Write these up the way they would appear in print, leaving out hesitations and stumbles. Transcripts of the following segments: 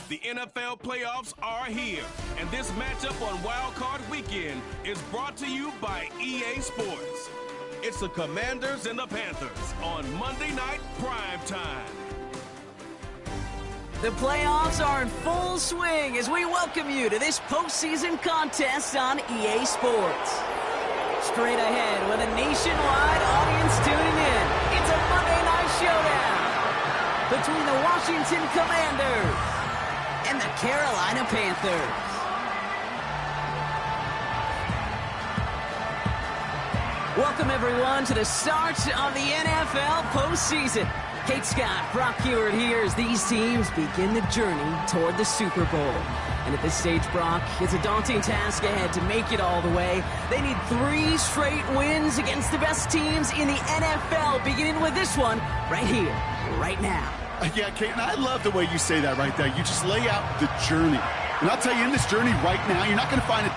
The NFL playoffs are here, and this matchup on Wild Card Weekend is brought to you by EA Sports. It's the Commanders and the Panthers on Monday Night Prime Time. The playoffs are in full swing as we welcome you to this postseason contest on EA Sports. Straight ahead with a nationwide audience tuning in, it's a Monday Night Showdown between the Washington Commanders and the Carolina Panthers. Welcome, everyone, to the start of the NFL postseason. Kate Scott, Brock Heward here as these teams begin the journey toward the Super Bowl. And at this stage, Brock, it's a daunting task ahead to make it all the way. They need 3 straight wins against the best teams in the NFL, beginning with this one right here, right now. Yeah, Kate, and I love the way you say that right there. You just lay out the journey. And I'll tell you, in this journey right now, you're not going to find it.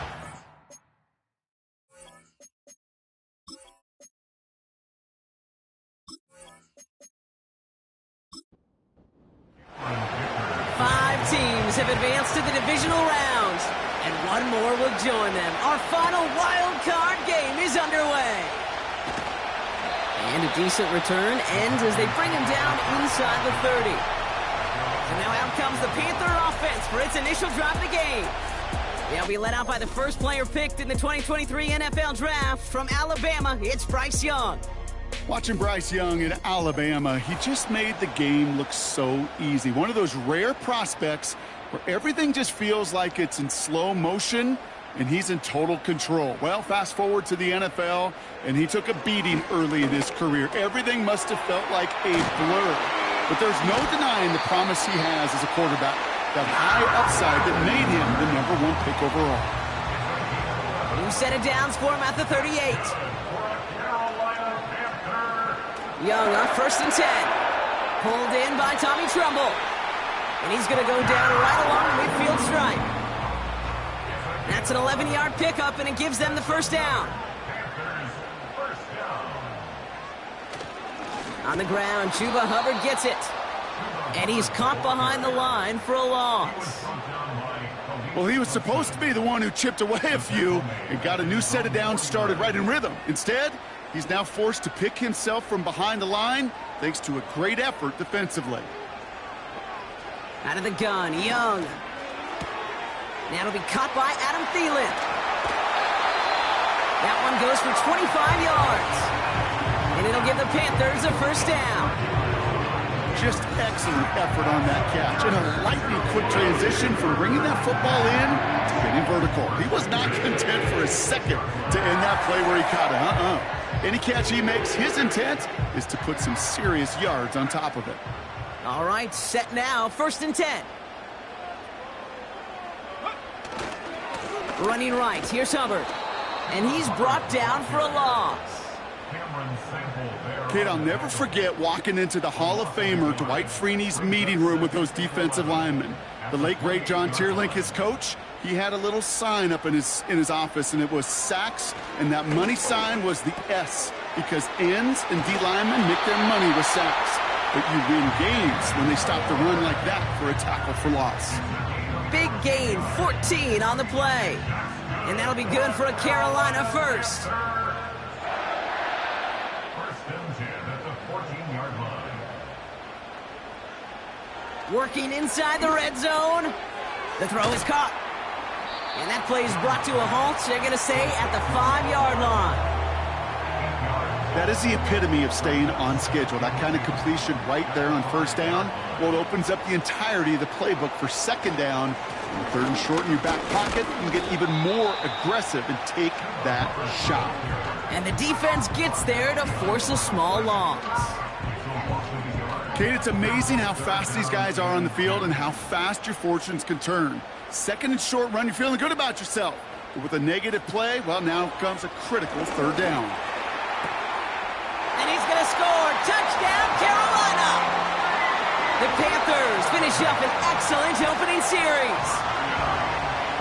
Five teams have advanced to the divisional round, and one more will join them. Our final wild card game is underway. And a decent return ends as they bring him down inside the 30. So now out comes the Panther offense for its initial drive of the game. They'll be led out by the first player picked in the 2023 NFL Draft from Alabama. It's Bryce Young. Watching Bryce Young in Alabama, he just made the game look so easy. One of those rare prospects where everything just feels like it's in slow motion and he's in total control. Well, fast forward to the NFL, and he took a beating early in his career. Everything must have felt like a blur. But there's no denying the promise he has as a quarterback. That high upside that made him the #1 pick overall. New set of downs for him at the 38. Young on 1st and 10. Pulled in by Tommy Tremble. And he's going to go down right along the midfield stripe. That's an 11-yard pickup, and it gives them the first down. On the ground, Chuba Hubbard gets it. And he's caught behind the line for a loss. Well, he was supposed to be the one who chipped away a few and got a new set of downs started right in rhythm. Instead, he's now forced to pick himself from behind the line thanks to a great effort defensively. Out of the gun, Young. Now it'll be caught by Adam Thielen. That one goes for 25 yards. And it'll give the Panthers a first down. Just excellent effort on that catch. And a lightning-quick transition from bringing that football in to getting vertical. He was not content for a second to end that play where he caught it. Any catch he makes, his intent is to put some serious yards on top of it. All right, set now, 1st and 10. Running right, here's Hubbard. And he's brought down for a loss. Kid, I'll never forget walking into the Hall of Famer Dwight Freeney's meeting room with those defensive linemen. The late, great John Tierlink, his coach, he had a little sign up in his office, and it was sacks, and that money sign was the S, because ends and D linemen make their money with sacks. But you win games when they stop the run like that for a tackle for loss. Big gain, 14 on the play. And that'll be good for a Carolina first. Working inside the red zone. The throw is caught. And that play is brought to a halt, they're going to say, at the 5-yard line. That is the epitome of staying on schedule. That kind of completion right there on 1st down. Well, it opens up the entirety of the playbook for 2nd down. 3rd and short in your back pocket. You can get even more aggressive and take that shot. And the defense gets there to force a small loss. Kate, it's amazing how fast these guys are on the field and how fast your fortunes can turn. 2nd and short run, you're feeling good about yourself. But with a negative play, well, now comes a critical 3rd down. And he's going to score. Touchdown, Carolina! The Panthers finish up an excellent opening series.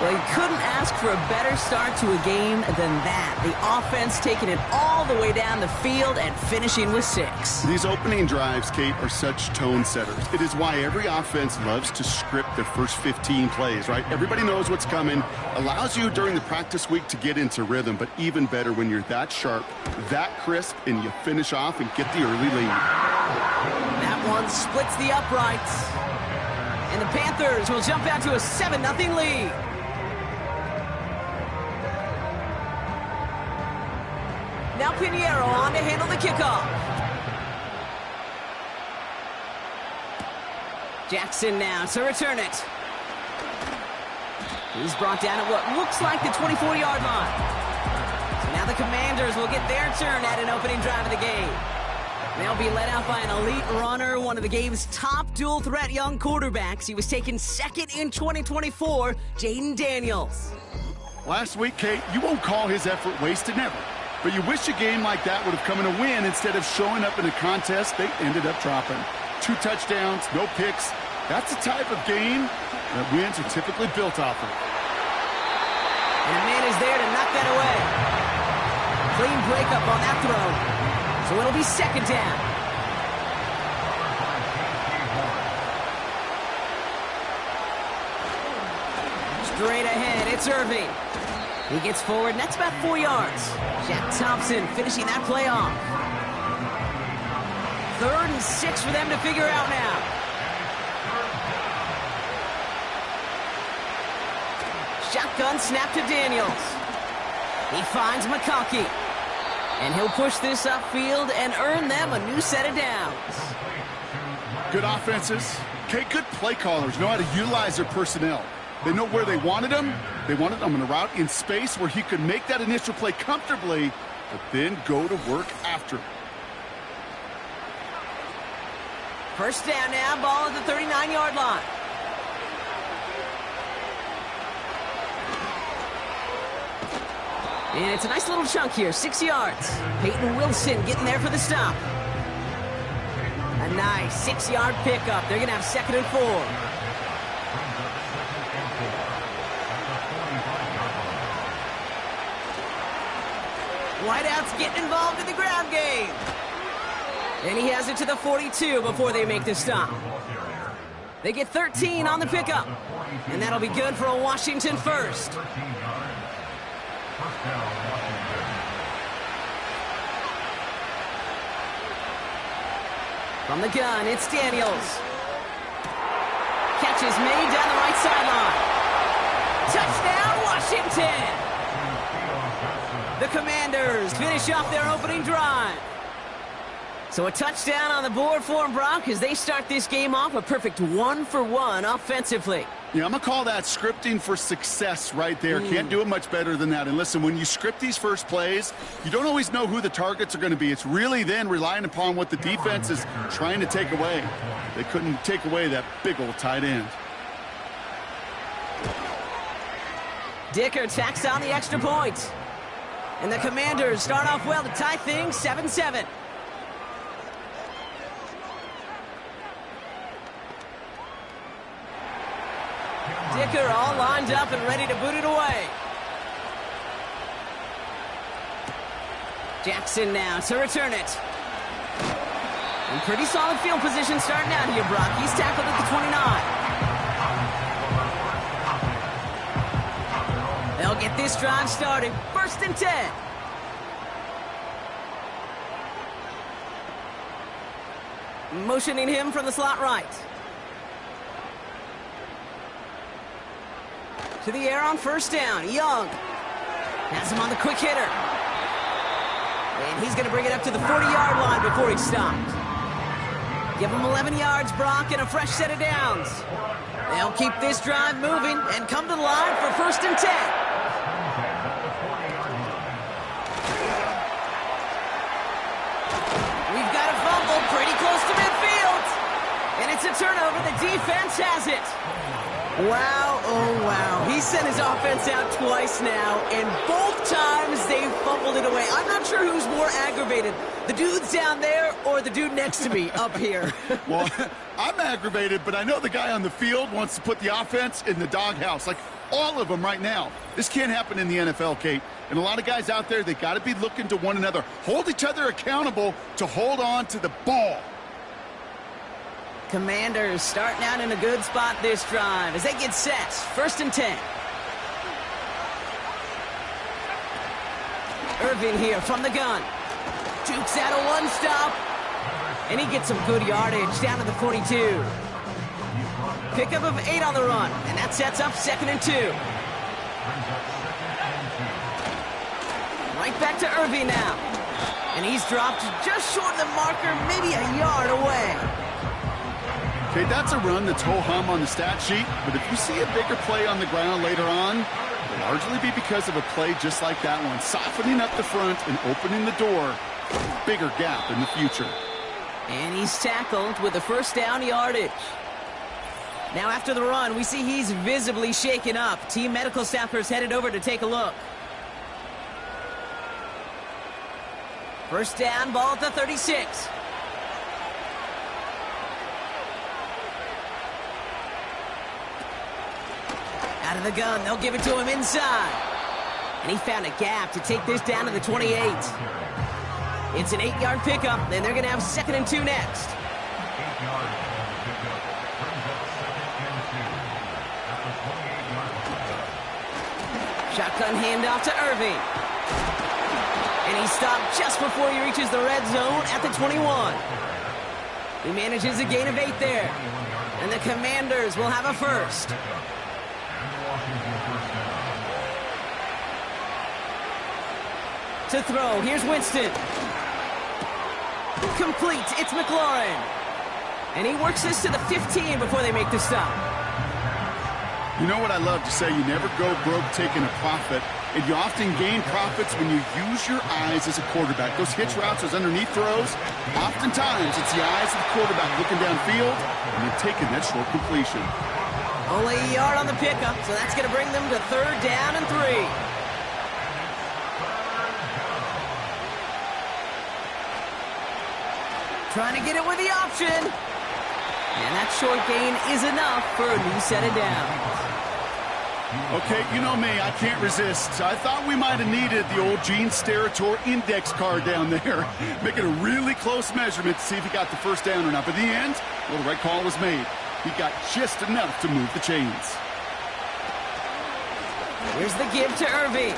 Well, you couldn't ask for a better start to a game than that. The offense taking it all the way down the field and finishing with 6. These opening drives, Kate, are such tone setters. It is why every offense loves to script their first 15 plays, right? Everybody knows what's coming. Allows you during the practice week to get into rhythm, but even better when you're that sharp, that crisp, and you finish off and get the early lead. That one splits the uprights. And the Panthers will jump out to a 7-0 lead. Now Pinheiro on to handle the kickoff. Jackson now to return it. He's brought down at what looks like the 24-yard line. So now the Commanders will get their turn at an opening drive of the game. They'll be led out by an elite runner, one of the game's top dual-threat young quarterbacks. He was taken second in 2024, Jaden Daniels. Last week, Kate, you won't call his effort wasted, never. But you wish a game like that would have come in a win instead of showing up in a contest they ended up dropping. 2 touchdowns, no picks. That's the type of game that wins are typically built off of. And a man is there to knock that away. Clean breakup on that throw. So it'll be second down. Straight ahead, it's Irving. He gets forward, and that's about 4 yards. Jack Thompson finishing that play off. 3rd and 6 for them to figure out now. Shotgun snap to Daniels. He finds McConkey. And he'll push this upfield and earn them a new set of downs. Good offenses. Okay, good play callers know how to utilize their personnel. They know where they wanted him. They wanted him on a route in space where he could make that initial play comfortably, but then go to work after. First down now, ball at the 39-yard line. And it's a nice little chunk here, 6 yards. Peyton Wilson getting there for the stop. A nice 6-yard pickup. They're going to have 2nd and 4. Whiteout's getting involved in the ground game. And he has it to the 42 before they make the stop. They get 13 on the pickup. And that'll be good for a Washington first. From the gun, it's Daniels. Catch is made down the right sideline. Touchdown, Washington! The Commanders finish off their opening drive. So a touchdown on the board for them, Brock, as they start this game off a perfect 1-for-1 offensively. Yeah, I'm going to call that scripting for success right there. Can't do it much better than that. And listen, when you script these first plays, you don't always know who the targets are going to be. It's really then relying upon what the defense is trying to take away. They couldn't take away that big old tight end. Dicker tacks on the extra point. And the Commanders start off well to tie things 7-7. Dicker all lined up and ready to boot it away. Jackson now to return it. And pretty solid field position starting out here, Brock. He's tackled at the 29. They'll get this drive started. 1st and 10. Motioning him from the slot right. To the air on 1st down. Young has him on the quick hitter. And he's going to bring it up to the 40-yard line before he's stopped. Give him 11 yards, Brock, and a fresh set of downs. They'll keep this drive moving and come to the line for 1st and 10. We've got a fumble pretty close to midfield. And it's a turnover. The defense has it. Wow, Oh, wow. He sent his offense out twice now, and both times they fumbled it away. I'm not sure who's more aggravated, the dudes down there or the dude next to me up here. Well, I'm aggravated, but I know the guy on the field wants to put the offense in the doghouse, like all of them right now. This can't happen in the NFL, Kate. And a lot of guys out there, they got to be looking to one another, hold each other accountable to hold on to the ball. Commanders starting out in a good spot this drive as they get set. 1st and 10. Irvin here from the gun. Jukes out a one-stop. And he gets some good yardage down to the 42. Pickup of 8 on the run. And that sets up 2nd and 2. Right back to Irvin now. And he's dropped just short of the marker, maybe a yard away. Okay, that's a run that's ho-hum on the stat sheet, but if you see a bigger play on the ground later on, it'll largely be because of a play just like that one, softening up the front and opening the door for a bigger gap in the future. And he's tackled with a 1st down yardage. Now after the run, we see he's visibly shaken up. Team medical staffers headed over to take a look. 1st down, ball at the 36. Out of the gun, they'll give it to him inside. And he found a gap to take this down to the 28. It's an 8-yard pickup, then they're going to have 2nd and 2 next. Shotgun handoff to Irving. And he stopped just before he reaches the red zone at the 21. He manages a gain of 8 there. And the Commanders will have a 1st. To throw, here's Winston. Complete, it's McLaurin. And he works this to the 15 before they make the stop. You know what I love to say, you never go broke taking a profit, and you often gain profits when you use your eyes as a quarterback. Those hitch routes, those underneath throws, oftentimes it's the eyes of the quarterback looking downfield and then taking that short completion. Only a yard on the pickup, so that's going to bring them to 3rd down and 3. Trying to get it with the option. And that short gain is enough for a new set of downs. Okay, you know me, I can't resist. I thought we might have needed the old Gene Steratore index card down there. Making a really close measurement to see if he got the 1st down or not. But in the end, well, the right call was made. He got just enough to move the chains. Here's the give to Irving.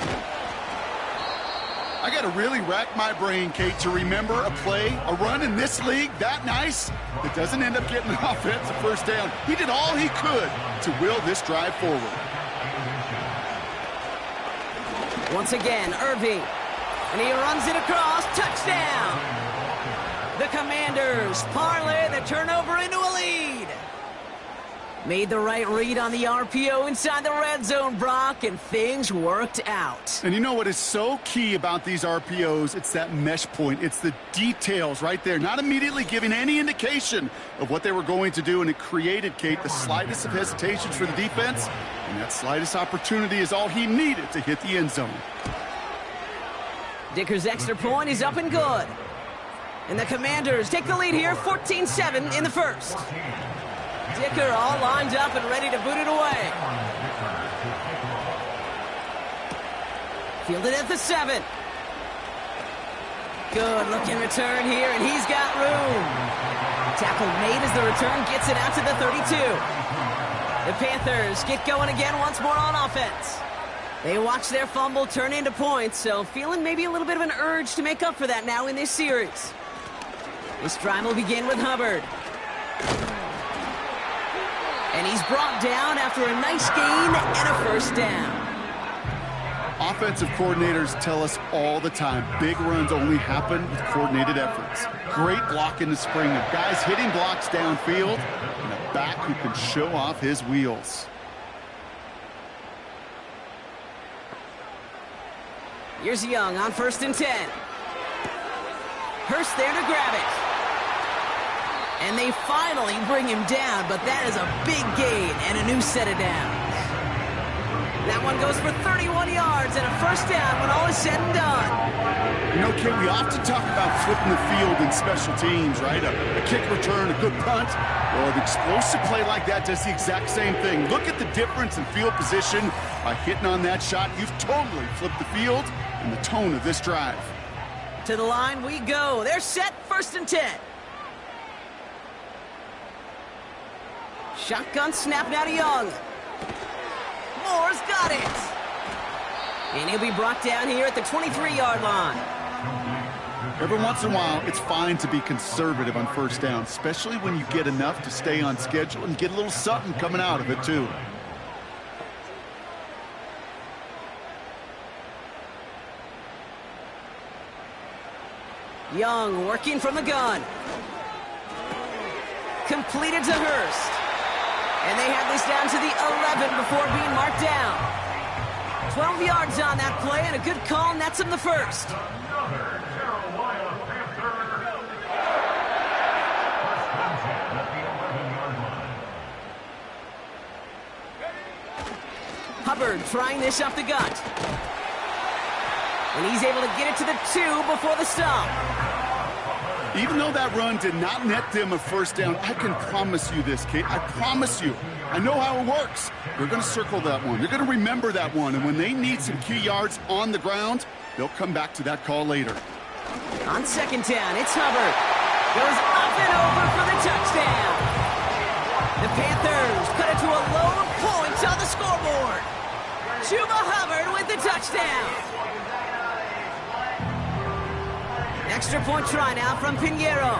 I got to really rack my brain, Kate, to remember a play, a run in this league that nice that doesn't end up getting an offensive 1st down. He did all he could to will this drive forward. Once again, Irving. And he runs it across. Touchdown! The Commanders parlay the turnover into a lead. Made the right read on the RPO inside the red zone, Brock, and things worked out. And you know what is so key about these RPOs? It's that mesh point. It's the details right there, not immediately giving any indication of what they were going to do, and it created, Kate, the slightest of hesitations for the defense, and that slightest opportunity is all he needed to hit the end zone. Dicker's extra point is up and good. And the Commanders take the lead here, 14-7 in the 1st. Dicker all lined up and ready to boot it away. Fielded at the 7. Good looking return here, and he's got room. Tackle made as the return gets it out to the 32. The Panthers get going again once more on offense. They watch their fumble turn into points, so feeling maybe a little bit of an urge to make up for that now in this series. This drive will begin with Hubbard. And he's brought down after a nice gain and a 1st down. Offensive coordinators tell us all the time, big runs only happen with coordinated efforts. Great block in the spring of guys hitting blocks downfield and a back who can show off his wheels. Here's Young on 1st and 10. Hurst there to grab it. And they finally bring him down, but that is a big gain and a new set of downs. That one goes for 31 yards and a first down when all is said and done. You know, Kate, we often talk about flipping the field in special teams, right? A kick return, a good punt. Well, an explosive play like that does the exact same thing. Look at the difference in field position. By hitting on that shot, you've totally flipped the field and the tone of this drive. To the line we go. They're set, 1st and 10. Shotgun snap now to Young. Moore's got it. And he'll be brought down here at the 23-yard line. Every once in a while, it's fine to be conservative on first down, especially when you get enough to stay on schedule and get a little something coming out of it, too. Young working from the gun. Completed to Hurst. And they have this down to the 11 before being marked down. 12 yards on that play, and a good call nets him the first. Hubbard trying this off the gut. And he's able to get it to the 2 before the stop. Even though that run did not net them a first down, I can promise you this, Kate. I promise you. I know how it works. They're going to circle that one. They're going to remember that one. And when they need some key yards on the ground, they'll come back to that call later. On 2nd down, it's Hubbard. Goes up and over for the touchdown. The Panthers cut it to a load of points on the scoreboard. Chuba Hubbard with the touchdown. Extra point try now from Pinheiro.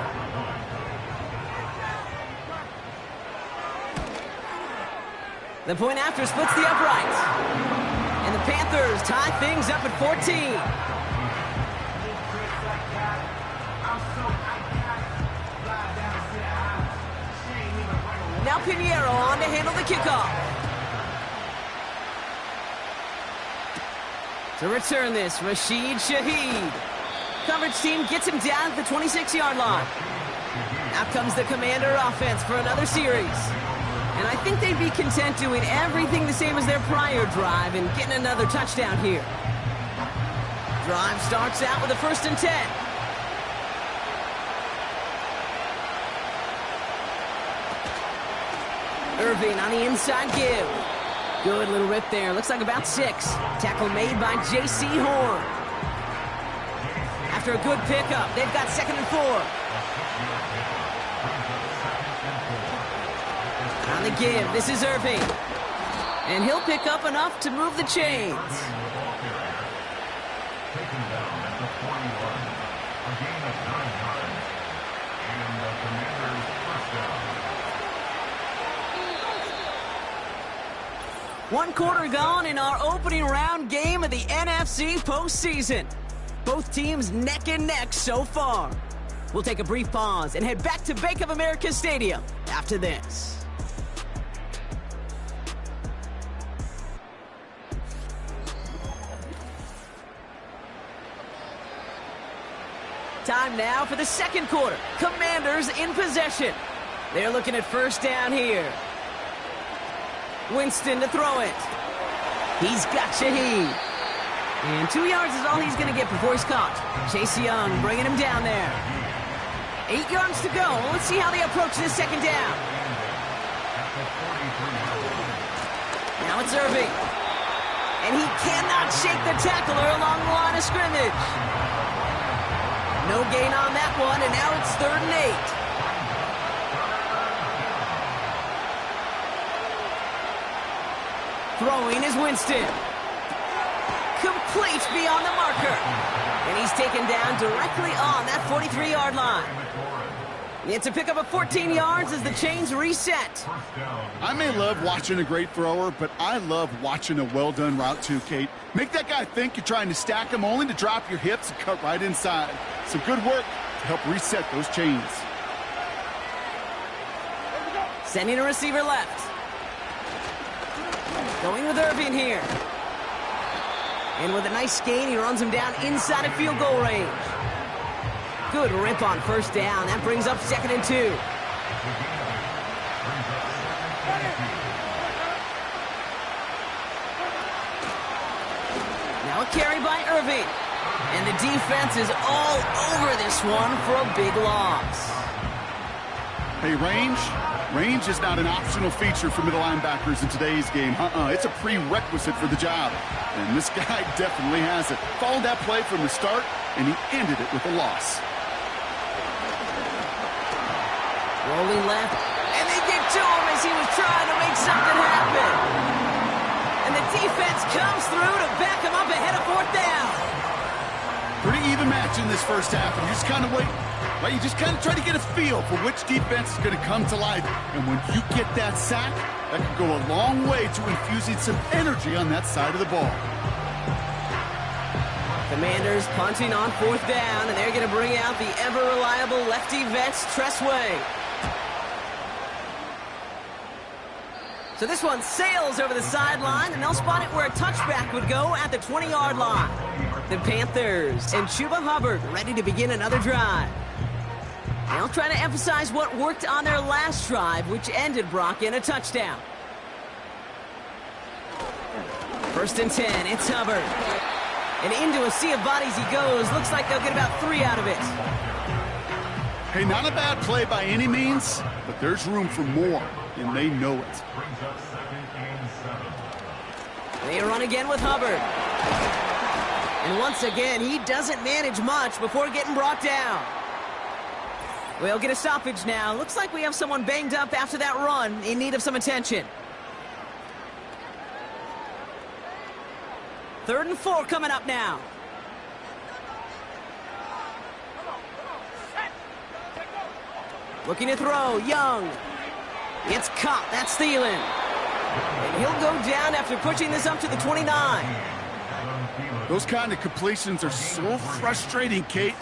The point after splits the uprights. And the Panthers tie things up at 14. Now Pinheiro on to handle the kickoff. To return this, Rashid Shaheed. Coverage team gets him down at the 26-yard line. Out comes the Commander offense for another series. And I think they'd be content doing everything the same as their prior drive and getting another touchdown here. Drive starts out with a 1st and 10. Irving on the inside give. Good little rip there. Looks like about 6. Tackle made by J.C. Horn. After a good pickup, they've got 2nd and 4. On the give, this is Irving. And he'll pick up enough to move the chains. One quarter gone in our opening round game of the NFC postseason. Both teams neck and neck so far. We'll take a brief pause and head back to Bank of America Stadium after this. Time now for the 2nd quarter. Commanders in possession. They're looking at 1st down here. Winston to throw it. He's got Shaheed. And 2 yards is all he's going to get before he's caught. Chase Young bringing him down there. 8 yards to go. Let's see how they approach this 2nd down. Now it's Irving. And he cannot shake the tackler along the line of scrimmage. No gain on that one, and now it's 3rd and 8. Throwing is Winston. Complete beyond the marker. And he's taken down directly on that 43-yard line. It's a pickup of 14 yards as the chains reset. I may love watching a great thrower, but I love watching a well-done route too, Kate. Make that guy think you're trying to stack him only to drop your hips and cut right inside. Some good work to help reset those chains. Sending a receiver left. Going with Irving here. And with a nice gain, he runs him down inside of field goal range. Good rip on 1st down. That brings up 2nd and 2. Now a carry by Irving. And the defense is all over this one for a big loss. Hey, range is not an optional feature for middle linebackers in today's game. It's a prerequisite for the job. And this guy definitely has it. Followed that play from the start, and he ended it with a loss. Rolling left, and they get to him as he was trying to make something happen. And the defense comes through to back him up ahead of 4th down. Pretty even match in this first half, and you just kind of wait. Right? You just kind of try to get a feel for which defense is going to come to life. And when you get that sack, that can go a long way to infusing some energy on that side of the ball. Commanders punting on 4th down, and they're going to bring out the ever-reliable lefty vets, Tressway. So this one sails over the sideline, and they'll spot it where a touchback would go at the 20-yard line. The Panthers and Chuba Hubbard ready to begin another drive. They'll try to emphasize what worked on their last drive, which ended, Brock, in a touchdown. 1st and 10, it's Hubbard. And into a sea of bodies he goes. Looks like they'll get about 3 out of it. Hey, not a bad play by any means, but there's room for more, and they know it. They run again with Hubbard. And once again, he doesn't manage much before getting brought down. We'll get a stoppage now. Looks like we have someone banged up after that run, in need of some attention. 3rd and 4 coming up now. Looking to throw, Young. It's caught, that's Thielen. And he'll go down after pushing this up to the 29. Those kind of completions are so frustrating, Kate.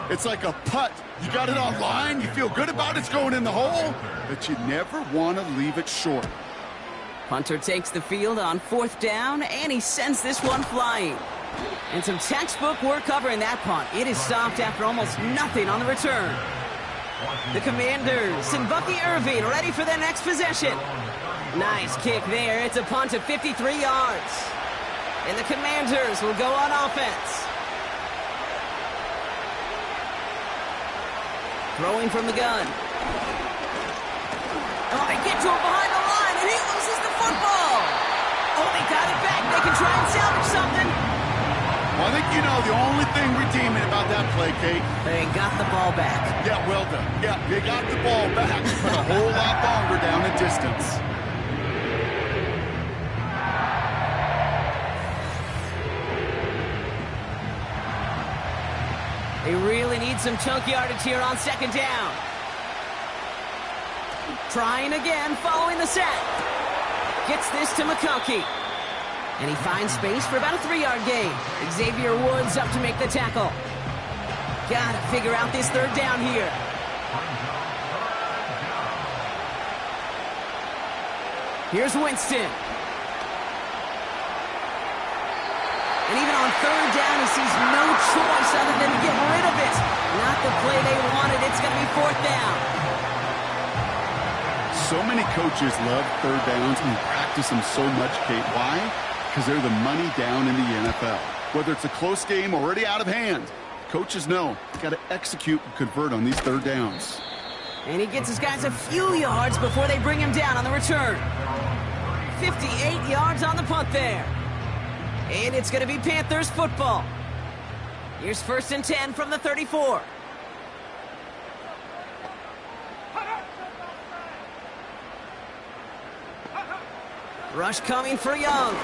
It's like a putt. You got it on line, you feel good about it's going in the hole, but you never want to leave it short. Punter takes the field on 4th down, and he sends this one flying. And some textbook work covering that punt. It is stopped after almost nothing on the return. The Commanders and Bucky Irving ready for their next possession. Nice kick there. It's a punt of 53 yards. And the Commanders will go on offense. Throwing from the gun. Oh, they get to him behind the line, and he loses the football. Oh, they got it back. They can try and salvage something. Well, I think you know the only thing redeeming about that play, Kate. They got the ball back. Yeah, well done. Yeah, they got the ball back, but a whole lot longer down the distance. They really need some chunk yardage here on 2nd down. Trying again, following the set. Gets this to McConkey. And he finds space for about a 3-yard gain. Xavier Woods up to make the tackle. Gotta figure out this 3rd down here. Here's Winston. And even on 3rd down, he sees no choice other than to get rid of it. Not the play they wanted. It's going to be 4th down. So many coaches love 3rd downs and practice them so much, Kate. Why? Because they're the money down in the NFL. Whether it's a close game already out of hand, coaches know you got to execute and convert on these 3rd downs. And he gets his guys a few yards before they bring him down on the return. 58 yards on the punt there. And it's going to be Panthers football. Here's 1st and 10 from the 34. Rush coming for Young.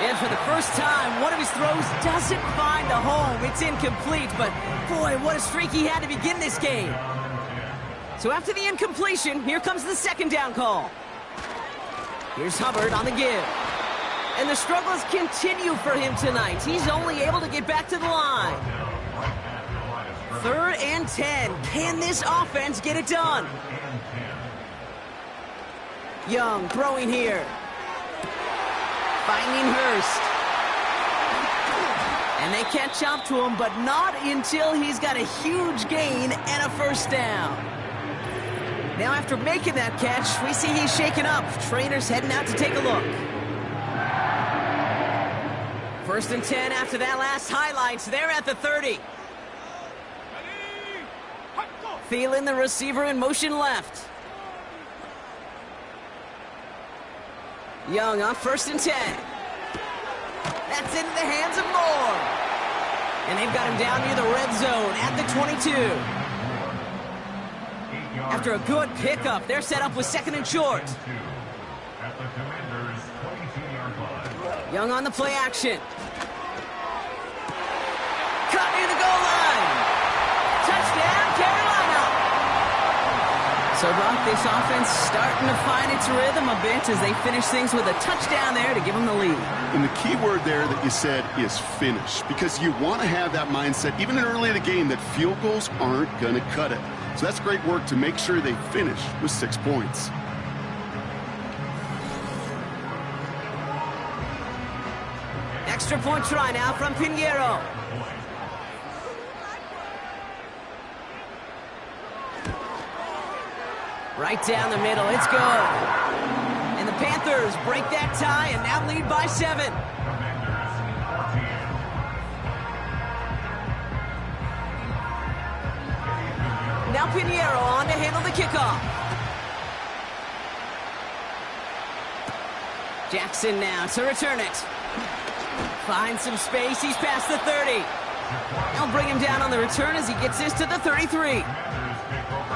And for the first time, one of his throws doesn't find a home. It's incomplete, but boy, what a streak he had to begin this game. So after the incompletion, here comes the 2nd down call. Here's Hubbard on the give. And the struggles continue for him tonight. He's only able to get back to the line. 3rd and 10. Can this offense get it done? Young throwing here. Finding Hurst. And they catch up to him, but not until he's got a huge gain and a 1st down. Now after making that catch, we see he's shaken up. Trainer's heading out to take a look. First and 10 after that last highlights. They're at the 30. Feeling the receiver in motion left. Young on first and 10. That's into the hands of Moore. And they've got him down near the red zone at the 22. After a good pickup, they're set up with second and short. Young on the play action. Cut near the goal line. Touchdown, Carolina. So, Brock, this offense starting to find its rhythm a bit as they finish things with a touchdown there to give them the lead. And the key word there that you said is finish, because you want to have that mindset, even early in the game, that field goals aren't going to cut it. So that's great work to make sure they finish with 6 points. Extra point try now from Pinheiro. Right down the middle, it's good. And the Panthers break that tie and now lead by 7. Now Pinheiro on to handle the kickoff. Jackson now to return it. Finds some space, he's past the 30. They'll bring him down on the return as he gets this to the 33.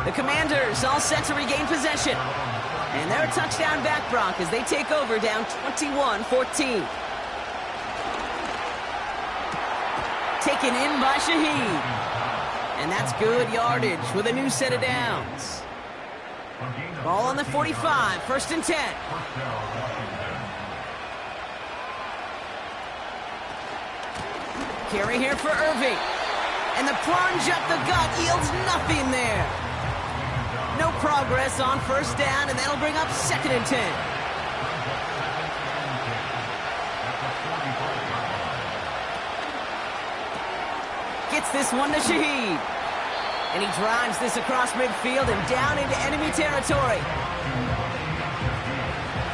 The Commanders all set to regain possession. And they're a touchdown back, Brock, as they take over down 21-14. Taken in by Shaheed. And that's good yardage with a new set of downs. Ball on the 45, first and 10. Carry here for Irving. And the plunge up the gut yields nothing there. No progress on first down, and that'll bring up second and 10. Gets this one to Shaheed. And he drives this across midfield and down into enemy territory.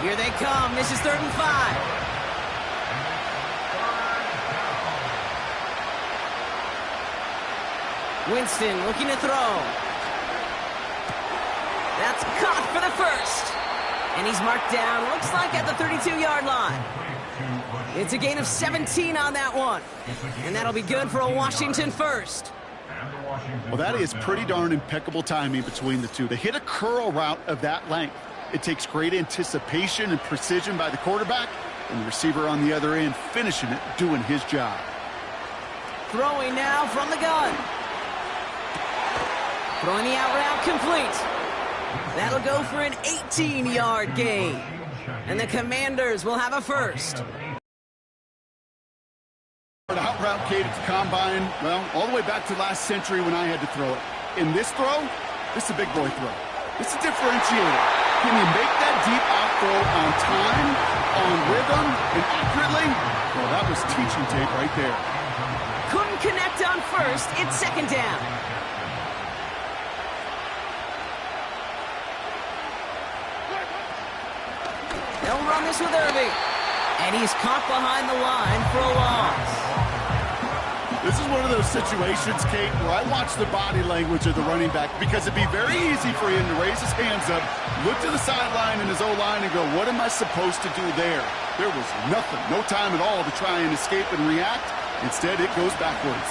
Here they come. This is 3rd and 5. Winston looking to throw. That's caught for the first. And he's marked down, looks like at the 32-yard line. It's a gain of 17 on that one. And that'll be good for a Washington first. Well, that is pretty darn impeccable timing between the two. To hit a curl route of that length, it takes great anticipation and precision by the quarterback, and the receiver on the other end finishing it, doing his job. Throwing now from the gun. Throwing the out route complete. That'll go for an 18-yard gain. And the Commanders will have a first. Out route Kate at the combine, well, all the way back to last century when I had to throw it. In this throw, this is a big boy throw. It's a differentiator. Can you make that deep out throw on time, on rhythm, and accurately? Well, that was teaching tape right there. Couldn't connect on first. It's second down. They'll run this with Irving. And he's caught behind the line for a loss. This is one of those situations, Kate, where I watch the body language of the running back, because it'd be very easy for him to raise his hands up, look to the sideline in his O-line and go, what am I supposed to do there? There was nothing, no time at all to try and escape and react. Instead, it goes backwards.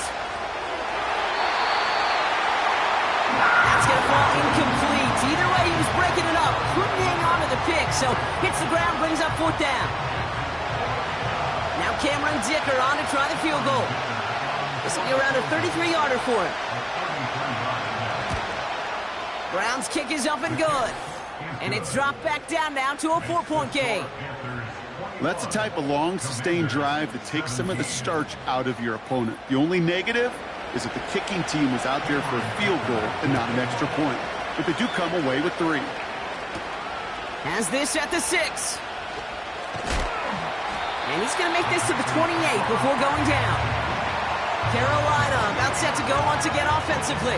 That's going to fall incomplete. Either way, he was breaking it up. Couldn't hang on to the pick, so hits the ground, brings up 4th down. Now Cameron Dicker on to try the field goal. This will be around a 33-yarder for him. Brown's kick is up and good. And it's dropped back down now to a 4-point game. That's the type of long, sustained drive that takes some of the starch out of your opponent. The only negative is that the kicking team was out there for a field goal and not an extra point. But they do come away with 3. Has this at the 6. And he's going to make this to the 28 before going down. Carolina about set to go once again offensively.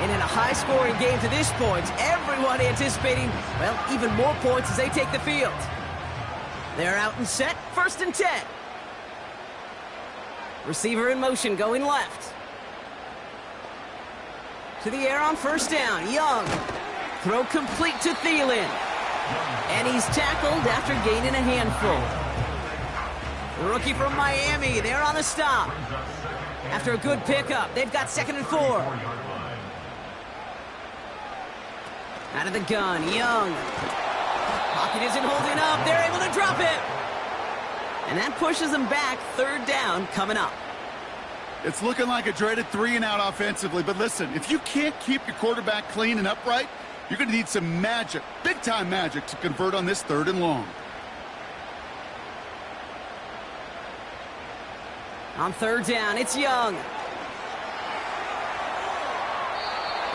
And in a high-scoring game to this point, everyone anticipating, well, even more points as they take the field. They're out and set, 1st and 10. Receiver in motion, going left. To the air on first down. Young. Throw complete to Thielen. And he's tackled after gaining a handful. Rookie from Miami, they're on the stop. After a good pickup, they've got 2nd and 4. Out of the gun, Young. Pocket isn't holding up. They're able to drop it. And that pushes them back. 3rd down coming up. It's looking like a dreaded 3-and-out offensively. But listen, if you can't keep your quarterback clean and upright, you're going to need some magic, big-time magic, to convert on this 3rd and long. On 3rd down, it's Young.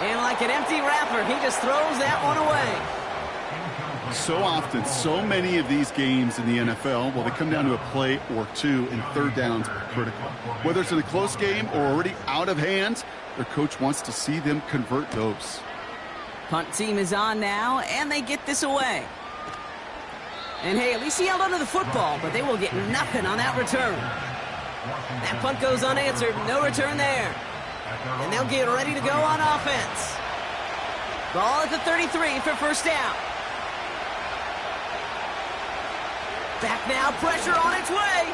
And like an empty wrapper, he just throws that one away. So often, so many of these games in the NFL, well, they come down to a play or two, and 3rd downs are critical. Whether it's in a close game or already out of hands, their coach wants to see them convert those. Punt team is on now, and they get this away. And hey, at least he held onto the football, but they will get nothing on that return. That punt goes unanswered, no return there. And they'll get ready to go on offense. Ball at the 33 for first down. Back now, pressure on its way.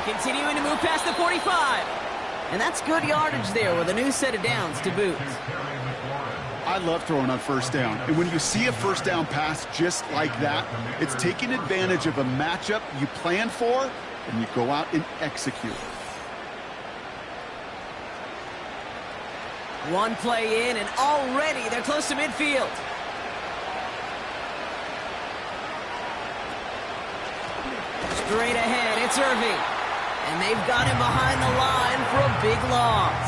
Continuing to move past the 45. And that's good yardage there with a new set of downs to boot. I love throwing on first down. And when you see a first down pass just like that, it's taking advantage of a matchup you planned for, and you go out and execute. One play in, and already they're close to midfield. Straight ahead, it's Irving. And they've got him behind the line for a big loss.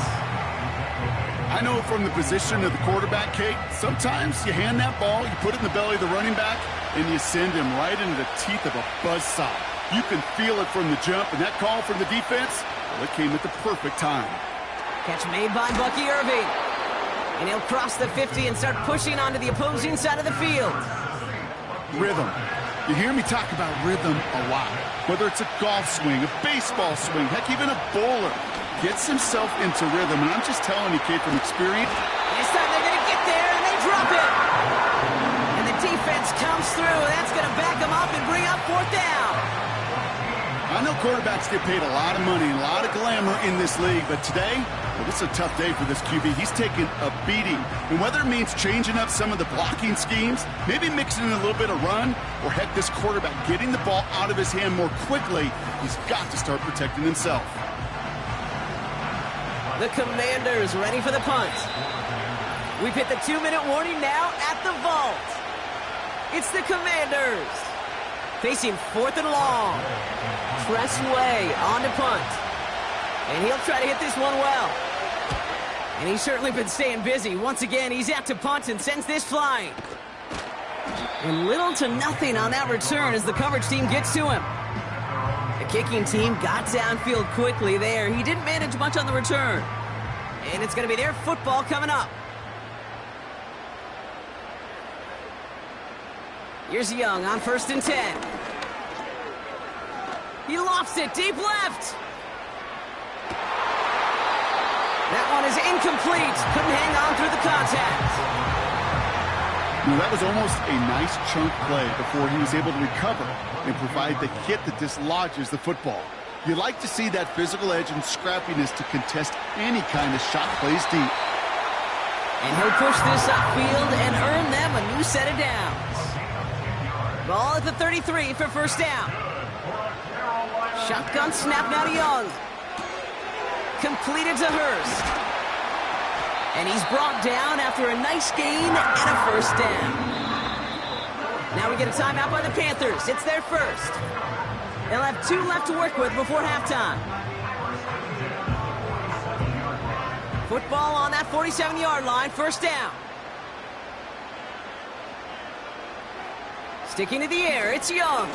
I know from the position of the quarterback, Kate, sometimes you hand that ball, you put it in the belly of the running back, and you send him right into the teeth of a buzzsaw. You can feel it from the jump, and that call from the defense, well, it came at the perfect time. Catch made by Bucky Irving. And he'll cross the 50 and start pushing onto the opposing side of the field. Rhythm. You hear me talk about rhythm a lot. Whether it's a golf swing, a baseball swing, heck, even a bowler gets himself into rhythm. And I'm just telling you, Kate, from experience. This time they're going to get there, and they drop it. And the defense comes through. That's going to back them up and bring up 4th down. I know quarterbacks get paid a lot of money, a lot of glamour in this league, but today, well, this is a tough day for this QB. He's taking a beating. And whether it means changing up some of the blocking schemes, maybe mixing in a little bit of run, or heck, this quarterback getting the ball out of his hand more quickly, he's got to start protecting himself. The Commanders ready for the punt. We've hit the 2-minute warning now at the vault. It's the Commanders. Facing 4th and long. Press way on to punt. And he'll try to hit this one well. And he's certainly been staying busy. Once again, he's out to punt and sends this flying. And little to nothing on that return as the coverage team gets to him. The kicking team got downfield quickly there. He didn't manage much on the return. And it's going to be their football coming up. Here's Young on 1st and 10. He lofts it deep left. That one is incomplete. Couldn't hang on through the contact. Now, that was almost a nice chunk play before he was able to recover and provide the hit that dislodges the football. You like to see that physical edge and scrappiness to contest any kind of shot plays deep. And he'll push this upfield and earn them a new set of downs. Ball at the 33 for first down. Shotgun snap now to Young. Completed to Hurst. And he's brought down after a nice gain and a first down. Now we get a timeout by the Panthers. It's their first. They'll have 2 left to work with before halftime. Football on that 47-yard line, first down. Sticking to the air, it's Young.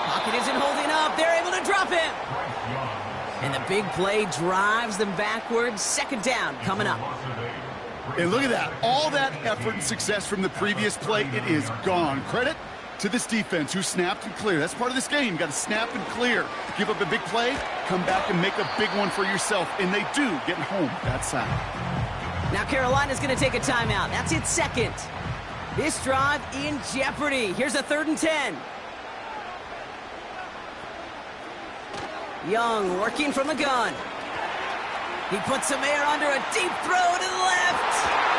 Pocket isn't holding up. They're able to drop him. And the big play drives them backwards. 2nd down coming up. And look at that. All that effort and success from the previous play, it is gone. Credit to this defense who snapped and clear. That's part of this game. You got to snap and clear. Give up a big play, come back and make a big one for yourself. And they do, getting home that side. Now Carolina's going to take a timeout. That's its second. This drive in jeopardy. Here's a 3rd and 10. Young working from the gun. He puts some air under a deep throw to the left.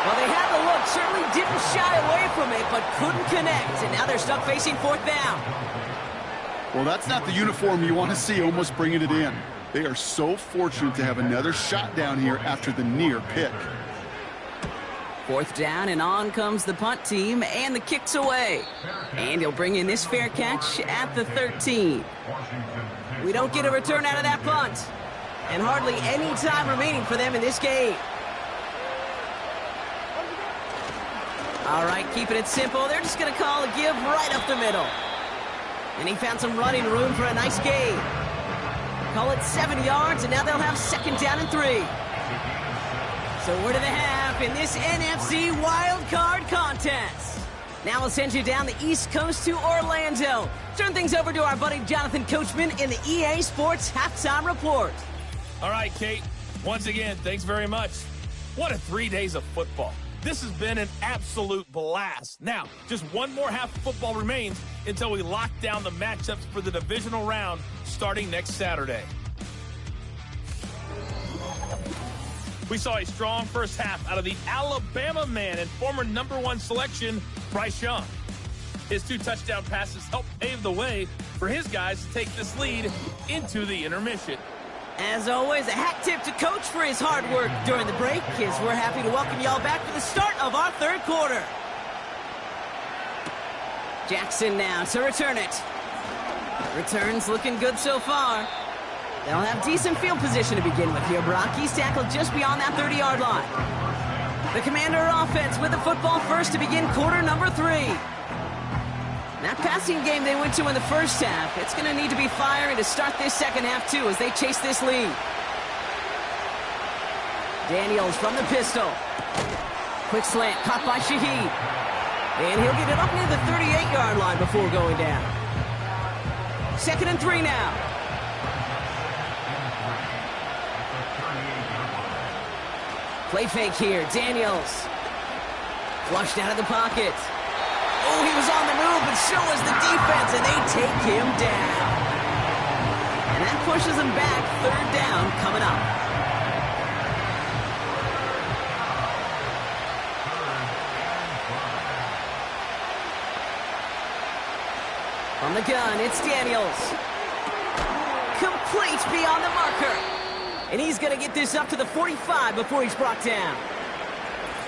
Well, they had the look, certainly didn't shy away from it, but couldn't connect. And now they're stuck facing 4th down. Well, that's not the uniform you want to see almost bringing it in. They are so fortunate to have another shot down here after the near pick. 4th down, and on comes the punt team, and the kick's away. And he'll bring in this fair catch at the 13. We don't get a return out of that punt. And hardly any time remaining for them in this game. All right, keeping it simple. They're just going to call a give right up the middle. And he found some running room for a nice gain. Call it 7 yards, and now they'll have 2nd down and 3. So we're to the half in this NFC Wild Card contest. Now we'll send you down the East Coast to Orlando. Turn things over to our buddy Jonathan Coachman in the EA Sports Halftime Report. All right, Kate. Once again, thanks very much. What a 3 days of football. This has been an absolute blast. Now, just one more half of football remains until we lock down the matchups for the divisional round starting next Saturday. We saw a strong first half out of the Alabama man and former #1 selection, Bryce Young. His 2 touchdown passes helped pave the way for his guys to take this lead into the intermission. As always, a hat tip to Coach for his hard work during the break, as we're happy to welcome y'all back for the start of our 3rd quarter. Jackson now to return it. Returns looking good so far. They'll have decent field position to begin with here, Brock. He's tackled just beyond that 30-yard line. The Commander offense with the football first to begin quarter number 3. That passing game they went to in the first half, it's going to need to be firing to start this second half, too, as they chase this lead. Daniels from the pistol. Quick slant, caught by Shaheed. And he'll get it up near the 38-yard line before going down. 2nd and 3 now. Play fake here, Daniels. Flushed out of the pocket. Oh, he was on the move, but so was the defense, and they take him down. And that pushes him back. 3rd down coming up. On the gun, it's Daniels. Complete beyond the marker. And he's going to get this up to the 45 before he's brought down.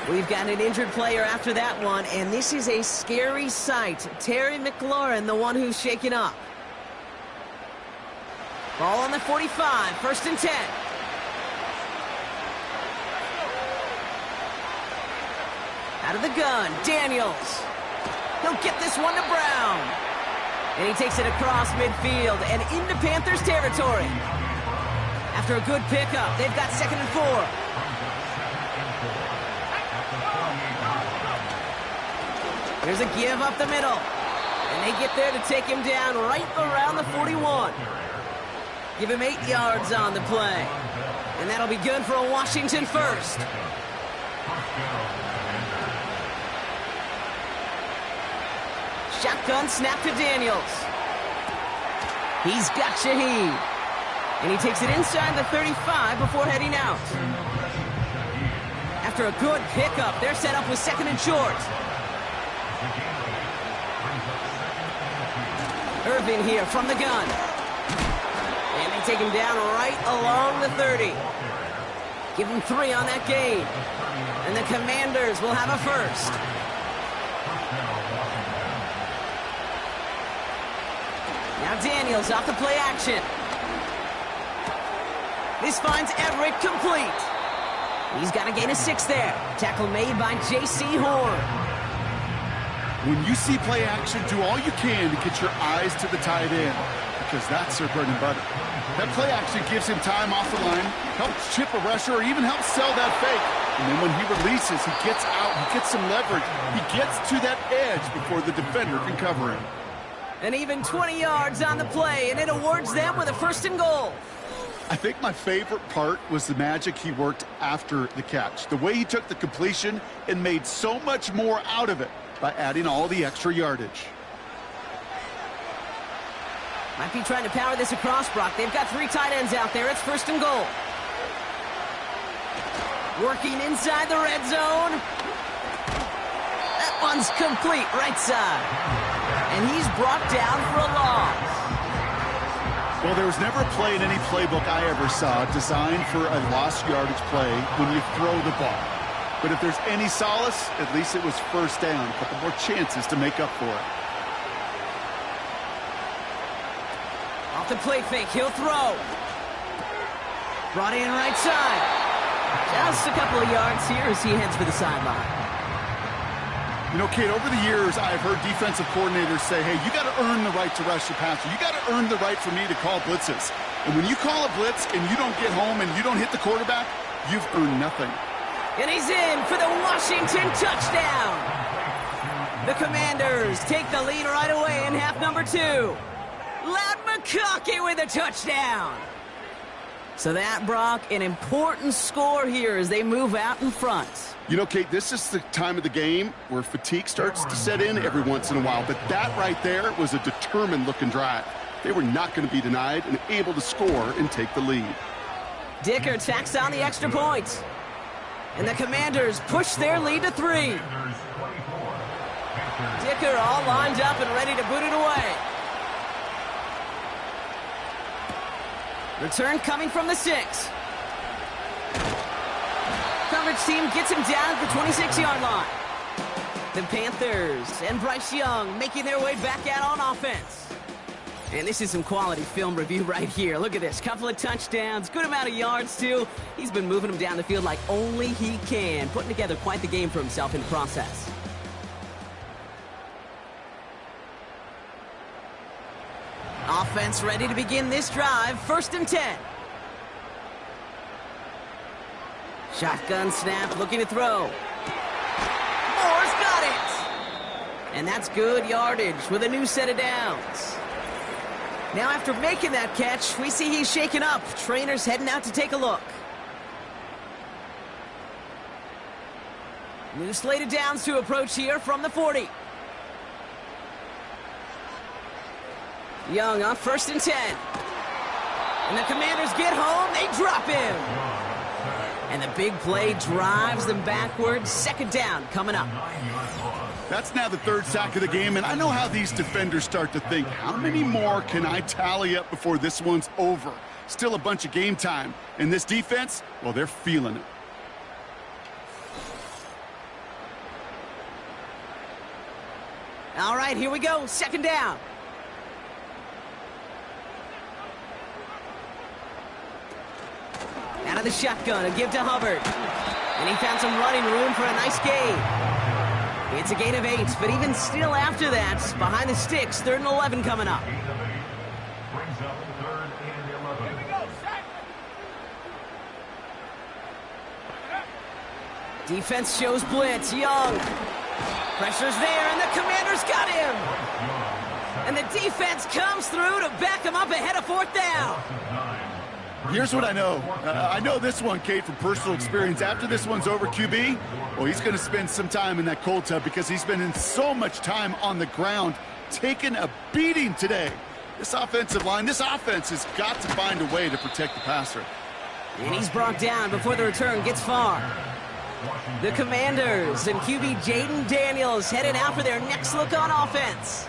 We've got an injured player after that one, and this is a scary sight. Terry McLaurin, the one who's shaken up. Ball on the 45, 1st and 10. Out of the gun, Daniels. He'll get this one to Brown. And he takes it across midfield and into Panthers territory. After a good pickup, they've got 2nd and 4. There's a give up the middle. And they get there to take him down right around the 41. Give him 8 yards on the play. And that'll be good for a Washington first. Shotgun snap to Daniels. He's got Shaheed. And he takes it inside the 35 before heading out. After a good pickup, they're set up with 2nd and short. Irvin here from the gun. And they take him down right along the 30. Give him 3 on that gain. And the Commanders will have a first. Now Daniels off the play action. This finds Everett complete. He's got a gain of 6 there. Tackle made by J.C. Horn. When you see play action, do all you can to get your eyes to the tight end, because that's their bread and butter. That play action gives him time off the line, helps chip a rusher, or even helps sell that fake. And then when he releases, he gets out, he gets some leverage. He gets to that edge before the defender can cover him. And even 20 yards on the play, and it awards them with a 1st and goal. I think my favorite part was the magic he worked after the catch. The way he took the completion and made so much more out of it by adding all the extra yardage. Might be trying to power this across, Brock. They've got 3 tight ends out there. It's 1st and goal. Working inside the red zone. That one's complete, right side. And he's brought down for a loss. Well, there was never a play in any playbook I ever saw designed for a lost yardage play when you throw the ball. But if there's any solace, at least it was 1st down. A couple more chances to make up for it. Off the play fake, he'll throw. Brought in right side. Just a couple of yards here as he heads for the sideline. You know, Kate, over the years, I've heard defensive coordinators say, hey, you got to earn the right to rush the passer. You got to earn the right for me to call blitzes. And when you call a blitz and you don't get home and you don't hit the quarterback, you've earned nothing. And he's in for the Washington touchdown. The Commanders take the lead right away in half number 2. Loud McConkey with a touchdown. So that, Brock, an important score here as they move out in front. You know, Kate, this is the time of the game where fatigue starts to set in every once in a while. But that right there was a determined-looking drive. They were not going to be denied and able to score and take the lead. Dicker tacks on the extra point. And the Commanders push their lead to 3. Dicker all lined up and ready to boot it away. Return coming from the 6. Coverage team gets him down at the 26-yard line. The Panthers and Bryce Young making their way back out on offense. And this is some quality film review right here. Look at this. Couple of touchdowns, good amount of yards, too. He's been moving them down the field like only he can, putting together quite the game for himself in the process. Offense ready to begin this drive. 1st and 10. Shotgun snap, looking to throw. Moore's got it! And that's good yardage with a new set of downs. Now after making that catch, we see he's shaken up. Trainer's heading out to take a look. New slate of downs to approach here from the 40. Young on 1st and 10. And the Commanders get home, they drop him. And the big play drives them backwards. 2nd down coming up. That's now the 3rd sack of the game, and I know how these defenders start to think, how many more can I tally up before this one's over? Still a bunch of game time. And this defense, well, they're feeling it. All right, here we go. 2nd down. Out of the shotgun, a give to Hubbard. And he found some running room for a nice gain. It's a gain of 8, but even still after that, behind the sticks, 3rd and 11 coming up. Defense shows blitz. Young. Pressure's there, and the Commanders got him. And the defense comes through to back him up ahead of 4th down. Here's what I know. I know this one, Kate, from personal experience. After this one's over, QB, well, he's going to spend some time in that cold tub because he's been in so much time on the ground, taking a beating today. This offensive line, this offense has got to find a way to protect the passer. And he's brought down before the return gets far. The Commanders and QB Jaden Daniels headed out for their next look on offense.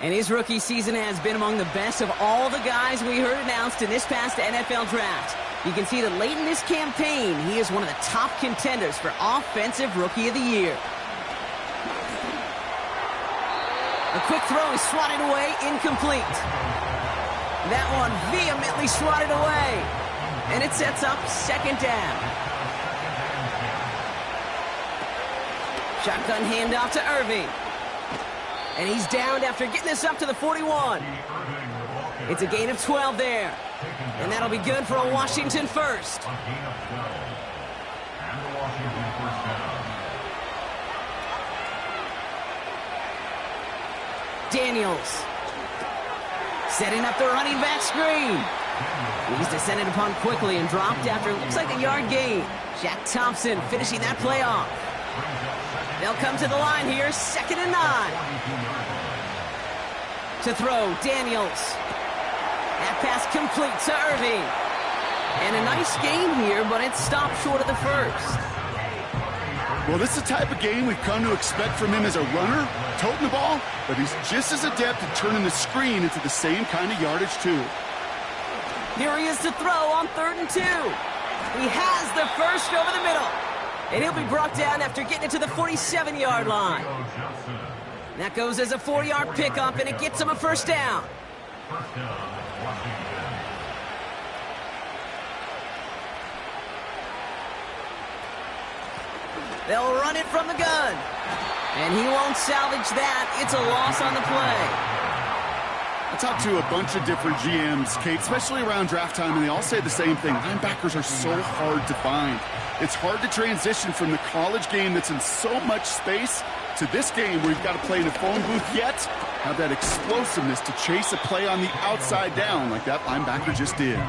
And his rookie season has been among the best of all the guys we heard announced in this past NFL draft. You can see that late in this campaign, he is one of the top contenders for Offensive Rookie of the Year. A quick throw is swatted away, incomplete. That one vehemently swatted away. And it sets up 2nd down. Shotgun handoff to Irving. And he's downed after getting this up to the 41. It's a gain of 12 there. And that'll be good for a Washington 1st. Daniels. Setting up the running back screen. He's descended upon quickly and dropped after looks like a yard gain. Jack Thompson finishing that play off. They'll come to the line here, 2nd and 9. To throw, Daniels. That pass complete to Irving. And a nice game here, but it stopped short of the first. Well, this is the type of game we've come to expect from him as a runner, toting the ball, but he's just as adept at turning the screen into the same kind of yardage, too. Here he is to throw on 3rd and 2. He has the first over the middle. And he'll be brought down after getting it to the 47-yard line. That goes as a 4-yard pickup, and it gets him a first down. They'll run it from the gun. And he won't salvage that. It's a loss on the play. I talked to a bunch of different GMs, Kate, especially around draft time, and they all say the same thing. Linebackers are so hard to find. It's hard to transition from the college game that's in so much space to this game where you've got to play in a phone booth, yet have that explosiveness to chase a play on the outside down like that linebacker just did.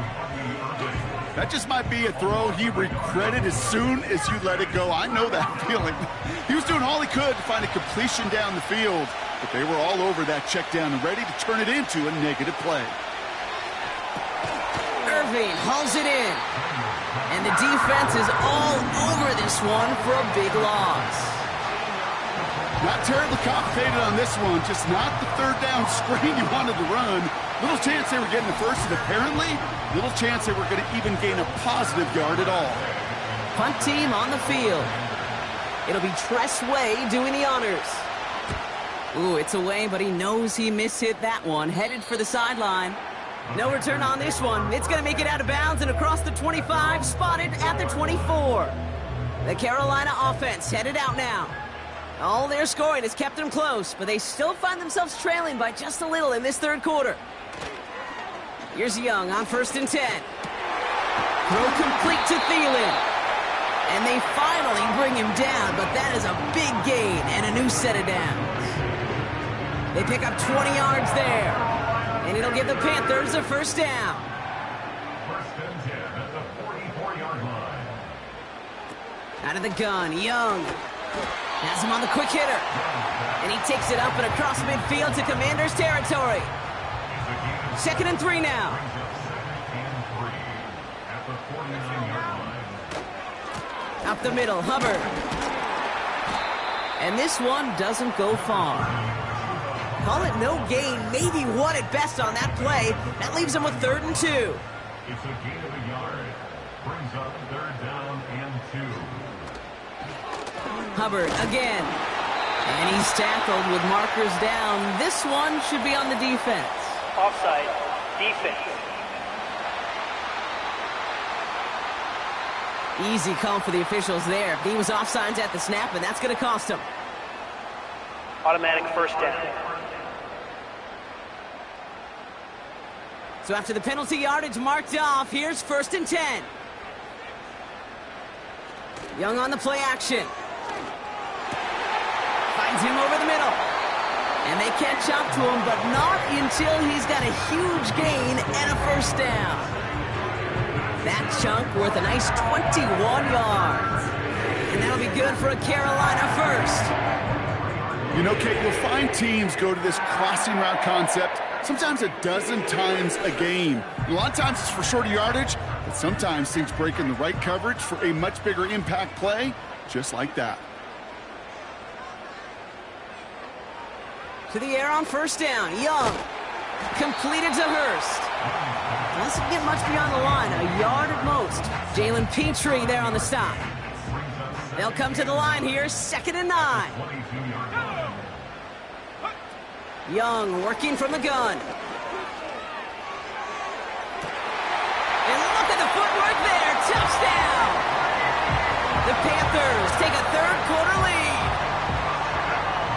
That just might be a throw he regretted as soon as you let it go. I know that feeling. He was doing all he could to find a completion down the field, but they were all over that check down and ready to turn it into a negative play. Irving hauls it in. And the defense is all over this one for a big loss. Not terribly complicated on this one, just not the 3rd down screen you wanted to run. Little chance they were getting the first, and apparently, little chance they were going to even gain a positive yard at all. Punt team on the field. It'll be Tress Way doing the honors. Ooh, it's away, but he knows he mishit that one. Headed for the sideline. No return on this one. It's going to make it out of bounds and across the 25, spotted at the 24. The Carolina offense headed out now. All their scoring has kept them close, but they still find themselves trailing by just a little in this 3rd quarter. Here's Young on 1st and 10. Throw complete to Thielen. And they finally bring him down, but that is a big gain and a new set of downs. They pick up 20 yards there. And it'll give the Panthers a first down. 1st and 10 at the 44-yard line. Out of the gun, Young has him on the quick hitter. And he takes it up and across midfield to Commanders territory. 2nd and 3 now. At the 49-yard line. Up the middle, Hubbard. And this one doesn't go far. Call it no gain, maybe one at best on that play. That leaves him with 3rd and 2. It's a gain of a yard. Brings up 3rd down and 2. Hubbard again. And he's tackled with markers down. This one should be on the defense. Offside, defense. Easy call for the officials there. He was offsides at the snap, and that's going to cost him. Automatic first down. So after the penalty yardage marked off, here's 1st and 10. Young on the play action. Finds him over the middle. And they catch up to him, but not until he's got a huge gain and a first down. That chunk worth a nice 21 yards. And that'll be good for a Carolina first. You know, Kate, you'll find teams go to this crossing route concept sometimes a dozen times a game. A lot of times it's for shorter yardage, but sometimes teams break in the right coverage for a much bigger impact play, just like that. To the air on first down. Young. Completed to Hurst. Doesn't get much beyond the line. A yard at most. Jalen Petrie there on the stop. They'll come to the line here. 2nd and 9. Young working from the gun. And look at the footwork there. Touchdown. The Panthers take a 3rd quarter lead.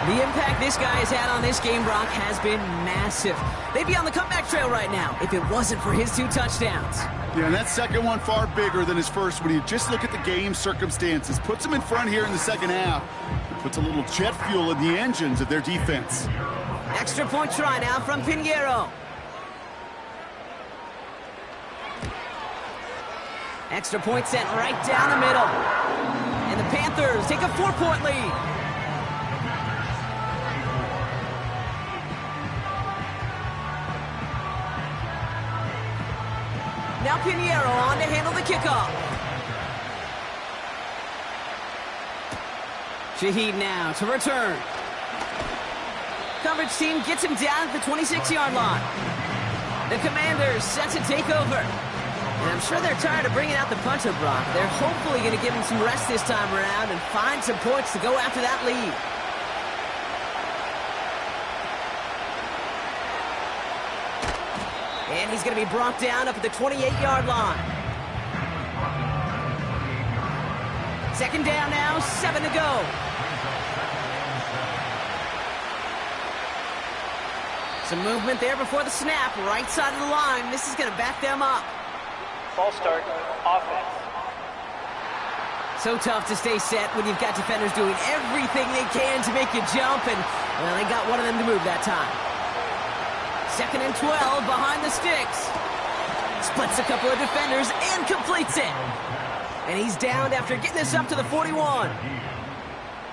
The impact this guy has had on this game, Brock, has been massive. They'd be on the comeback trail right now if it wasn't for his 2 touchdowns. Yeah, and that second one far bigger than his first when you just look at the game circumstances. Puts him in front here in the second half. Puts a little jet fuel in the engines of their defense. Extra point try now from Pinheiro. Extra point sent right down the middle. And the Panthers take a 4-point lead. Now Pinheiro on to handle the kickoff. Shaheed now to return. Coverage team gets him down at the 26-yard line. The Commanders set to take over. And I'm sure they're tired of bringing out the punter, Brock. They're hopefully going to give him some rest this time around and find some points to go after that lead. And he's going to be brought down up at the 28-yard line. Second down now, 7 to go. Some movement there before the snap, right side of the line. This is going to back them up. False start, offense. So tough to stay set when you've got defenders doing everything they can to make you jump, and well, they got one of them to move that time. Second and 12 behind the sticks. Splits a couple of defenders and completes it. And he's downed after getting this up to the 41.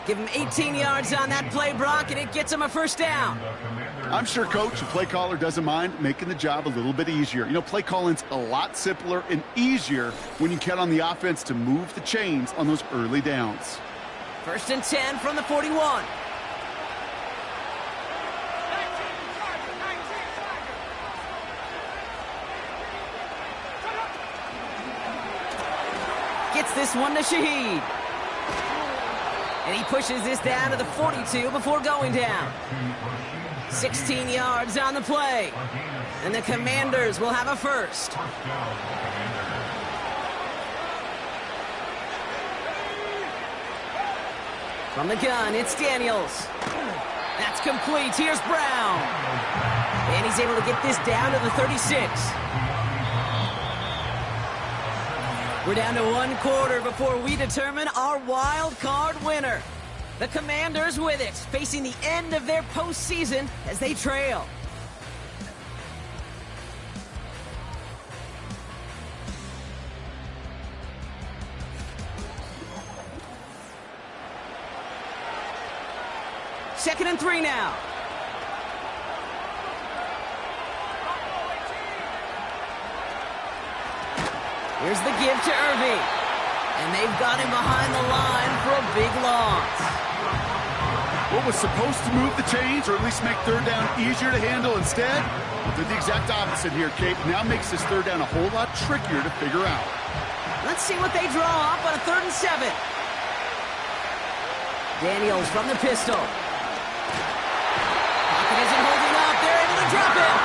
Give him 18 yards on that play, Brock, and it gets him a first down. I'm sure, Coach, the play caller doesn't mind making the job a little bit easier. You know, play calling's a lot simpler and easier when you count on the offense to move the chains on those early downs. First and 10 from the 41. Gets this one to Shaheed. And he pushes this down to the 42 before going down. 16 yards on the play. And the Commanders will have a first. From the gun, it's Daniels. That's complete. Here's Brown. And he's able to get this down to the 36. We're down to 1 quarter before we determine our wild card winner. The Commanders with it, facing the end of their postseason as they trail. Second and 3 now. Here's the give to Irving. And they've got him behind the line for a big loss. What was supposed to move the chains, or at least make third down easier to handle instead, did the exact opposite here, Kate. Now makes this third down a whole lot trickier to figure out. Let's see what they draw up on a 3rd and 7. Daniels from the pistol. Pocket isn't holding up. They're able to drop it.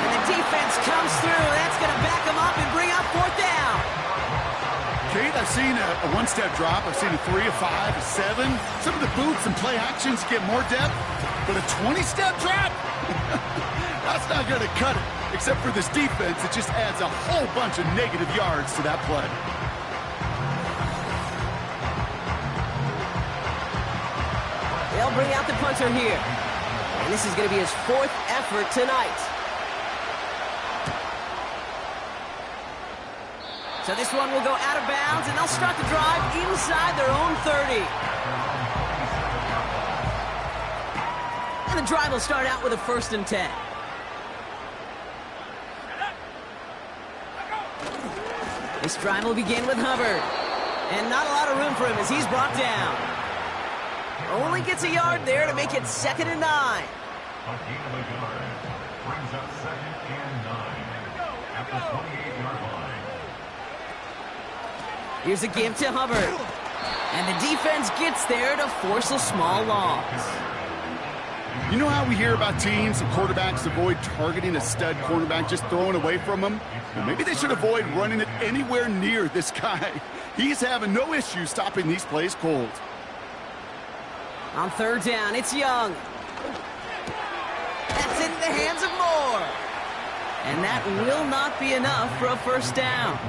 And the defense comes through. That's going to back them up and bring up 4th down. Kate, I've seen a 1-step drop. I've seen a 3, a 5, a 7. Some of the boots and play actions get more depth, but a 20-step drop? That's not going to cut it. Except for this defense, it just adds a whole bunch of negative yards to that play. They'll bring out the punter here. And this is going to be his 4th effort tonight. So this one will go out of bounds, and they'll start the drive inside their own 30. And the drive will start out with a 1st and 10. This drive will begin with Hubbard. And not a lot of room for him as he's brought down. Only gets a yard there to make it 2nd and 9. A gain of a yard brings up 2nd and 9 at the 28-yard line. Here's a give to Hubbard. And the defense gets there to force a small loss. You know how we hear about teams and quarterbacks avoid targeting a stud cornerback, just throwing away from him? Well, maybe they should avoid running it anywhere near this guy. He's having no issue stopping these plays cold. On 3rd down, it's Young. That's in the hands of Moore. And that will not be enough for a 1st down.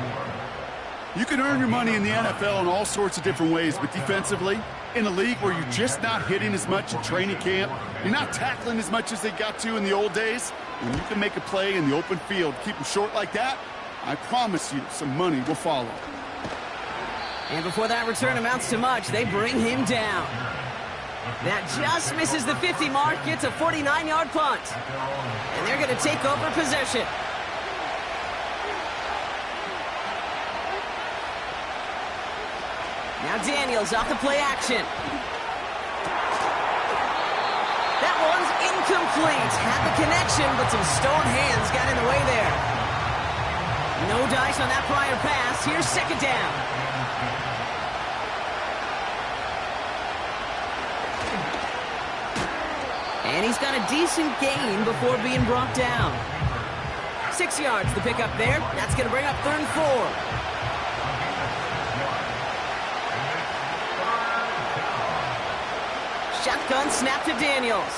You can earn your money in the NFL in all sorts of different ways, but defensively, In a league where you're just not hitting as much in training camp, you're not tackling as much as they got to in the old days, when you can make a play in the open field, keep them short like that, I promise you some money will follow. And before that return amounts to much, they bring him down. That just misses the 50 mark, gets a 49-yard punt. And they're going to take over possession. Now Daniels off the play action. That one's incomplete. Had the connection, but some stone hands got in the way there. No dice on that prior pass. Here's second down. And he's got a decent gain before being brought down. 6 yards the pickup there. That's going to bring up 3rd and 4. Shotgun snap to Daniels.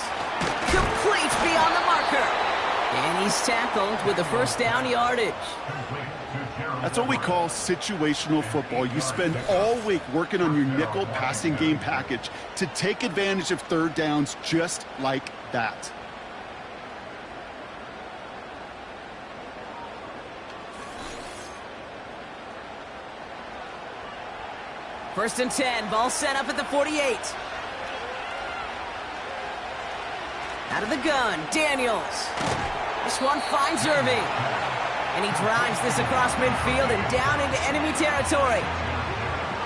Complete beyond the marker. And he's tackled with the first down yardage. That's what we call situational football. You spend all week working on your nickel passing game package to take advantage of 3rd downs just like that. First and 10, ball set up at the 48. Out of the gun, Daniels. This one finds Irving. And he drives this across midfield and down into enemy territory.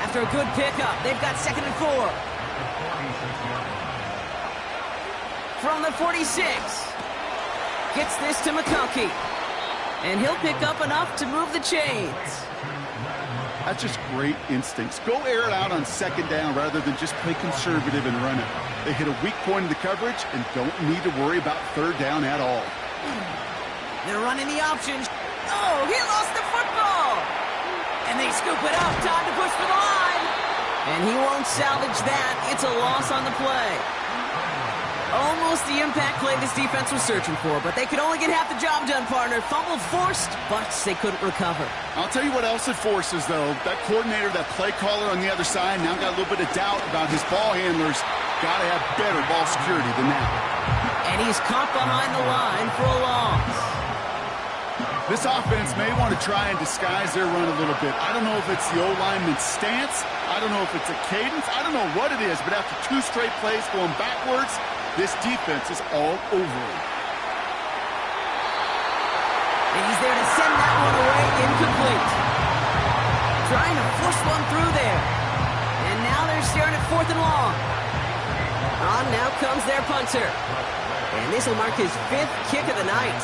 After a good pickup, they've got 2nd and 4. From the 46. Gets this to McConkey. And he'll pick up enough to move the chains. That's just great instincts. Go air it out on 2nd down rather than just play conservative and run it. They hit a weak point in the coverage and don't need to worry about 3rd down at all. They're running the options. Oh, he lost the football! And they scoop it up. Time to push for the line. And he won't salvage that. It's a loss on the play. Almost the impact play this defense was searching for, but they could only get half the job done, partner. Fumbled forced, but they couldn't recover. I'll tell you what else it forces, though. That coordinator, that play caller on the other side, now got a little bit of doubt about his ball handlers. Got to have better ball security than that. And he's caught behind the line for a loss. This offense may want to try and disguise their run a little bit. I don't know if it's the O-lineman's stance. I don't know if it's a cadence. I don't know what it is, but after 2 straight plays going backwards, this defense is all over him. And he's there to send that one away incomplete. Trying to force one through there. And now they're staring at 4th and long. On now comes their punter. And this will mark his 5th kick of the night.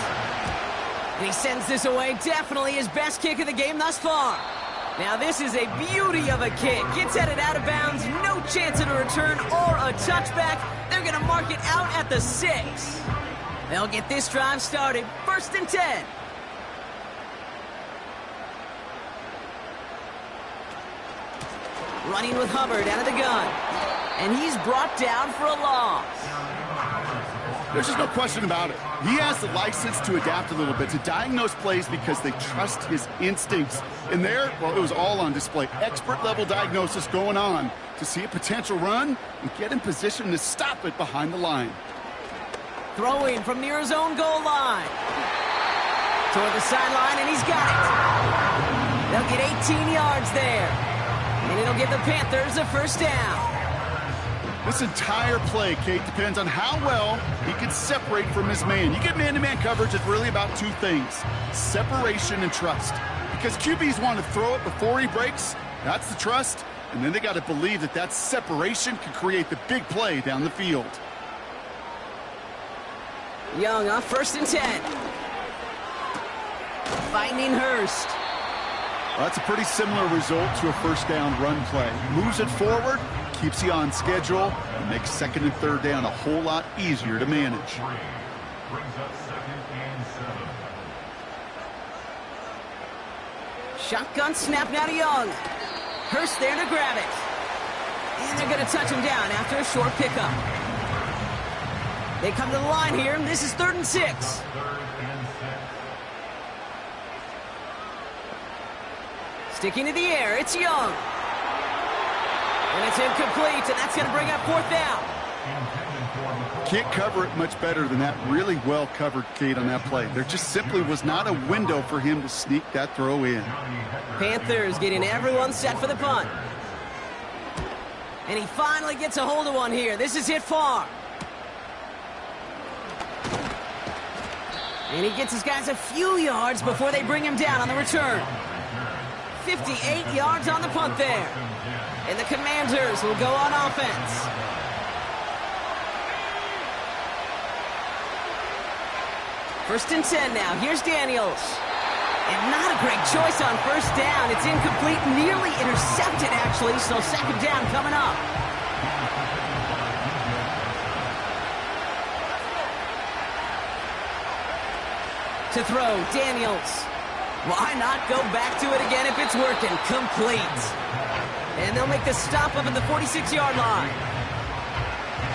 And he sends this away, definitely his best kick of the game thus far. Now this is a beauty of a kick. Gets headed out of bounds, no chance of a return or a touchback. They're going to mark it out at the 6. They'll get this drive started. 1st and 10. Running with Hubbard out of the gun. And he's brought down for a loss. There's just no question about it. He has the license to adapt a little bit, to diagnose plays because they trust his instincts. And there, well, it was all on display. Expert-level diagnosis going on to see a potential run and get in position to stop it behind the line. Throwing from near his own goal line. Toward the sideline, and he's got it. They'll get 18 yards there. And it'll give the Panthers a 1st down. This entire play, Kate, depends on how well he can separate from his man. You get man-to-man coverage, it's really about 2 things, separation and trust. Because QBs want to throw it before he breaks, that's the trust, and then they got to believe that that separation can create the big play down the field. Young off 1st and 10. Finding Hurst. Well, that's a pretty similar result to a 1st down run play. Moves it forward, keeps you on schedule, and makes 2nd and 3rd down a whole lot easier to manage. Brings up 2nd and 7. Shotgun snap now to Young. Hurst there to grab it. And they're going to touch him down after a short pickup. They come to the line here, and this is 3rd and 6. 3rd and 6. Sticking to the air, it's Young. And it's incomplete, and that's going to bring up 4th down. Can't cover it much better than that. Really well covered, Kate, on that play. There just simply was not a window for him to sneak that throw in. Panthers getting everyone set for the punt. And he finally gets a hold of one here. This is hit far. And he gets his guys a few yards before they bring him down on the return. 58 yards on the punt there. And the Commanders will go on offense. First and 10 now. Here's Daniels. And not a great choice on first down. It's incomplete, nearly intercepted, actually, so 2nd down coming up. To throw, Daniels. Why not go back to it again if it's working? Complete. And they'll make the stop up at the 46-yard line.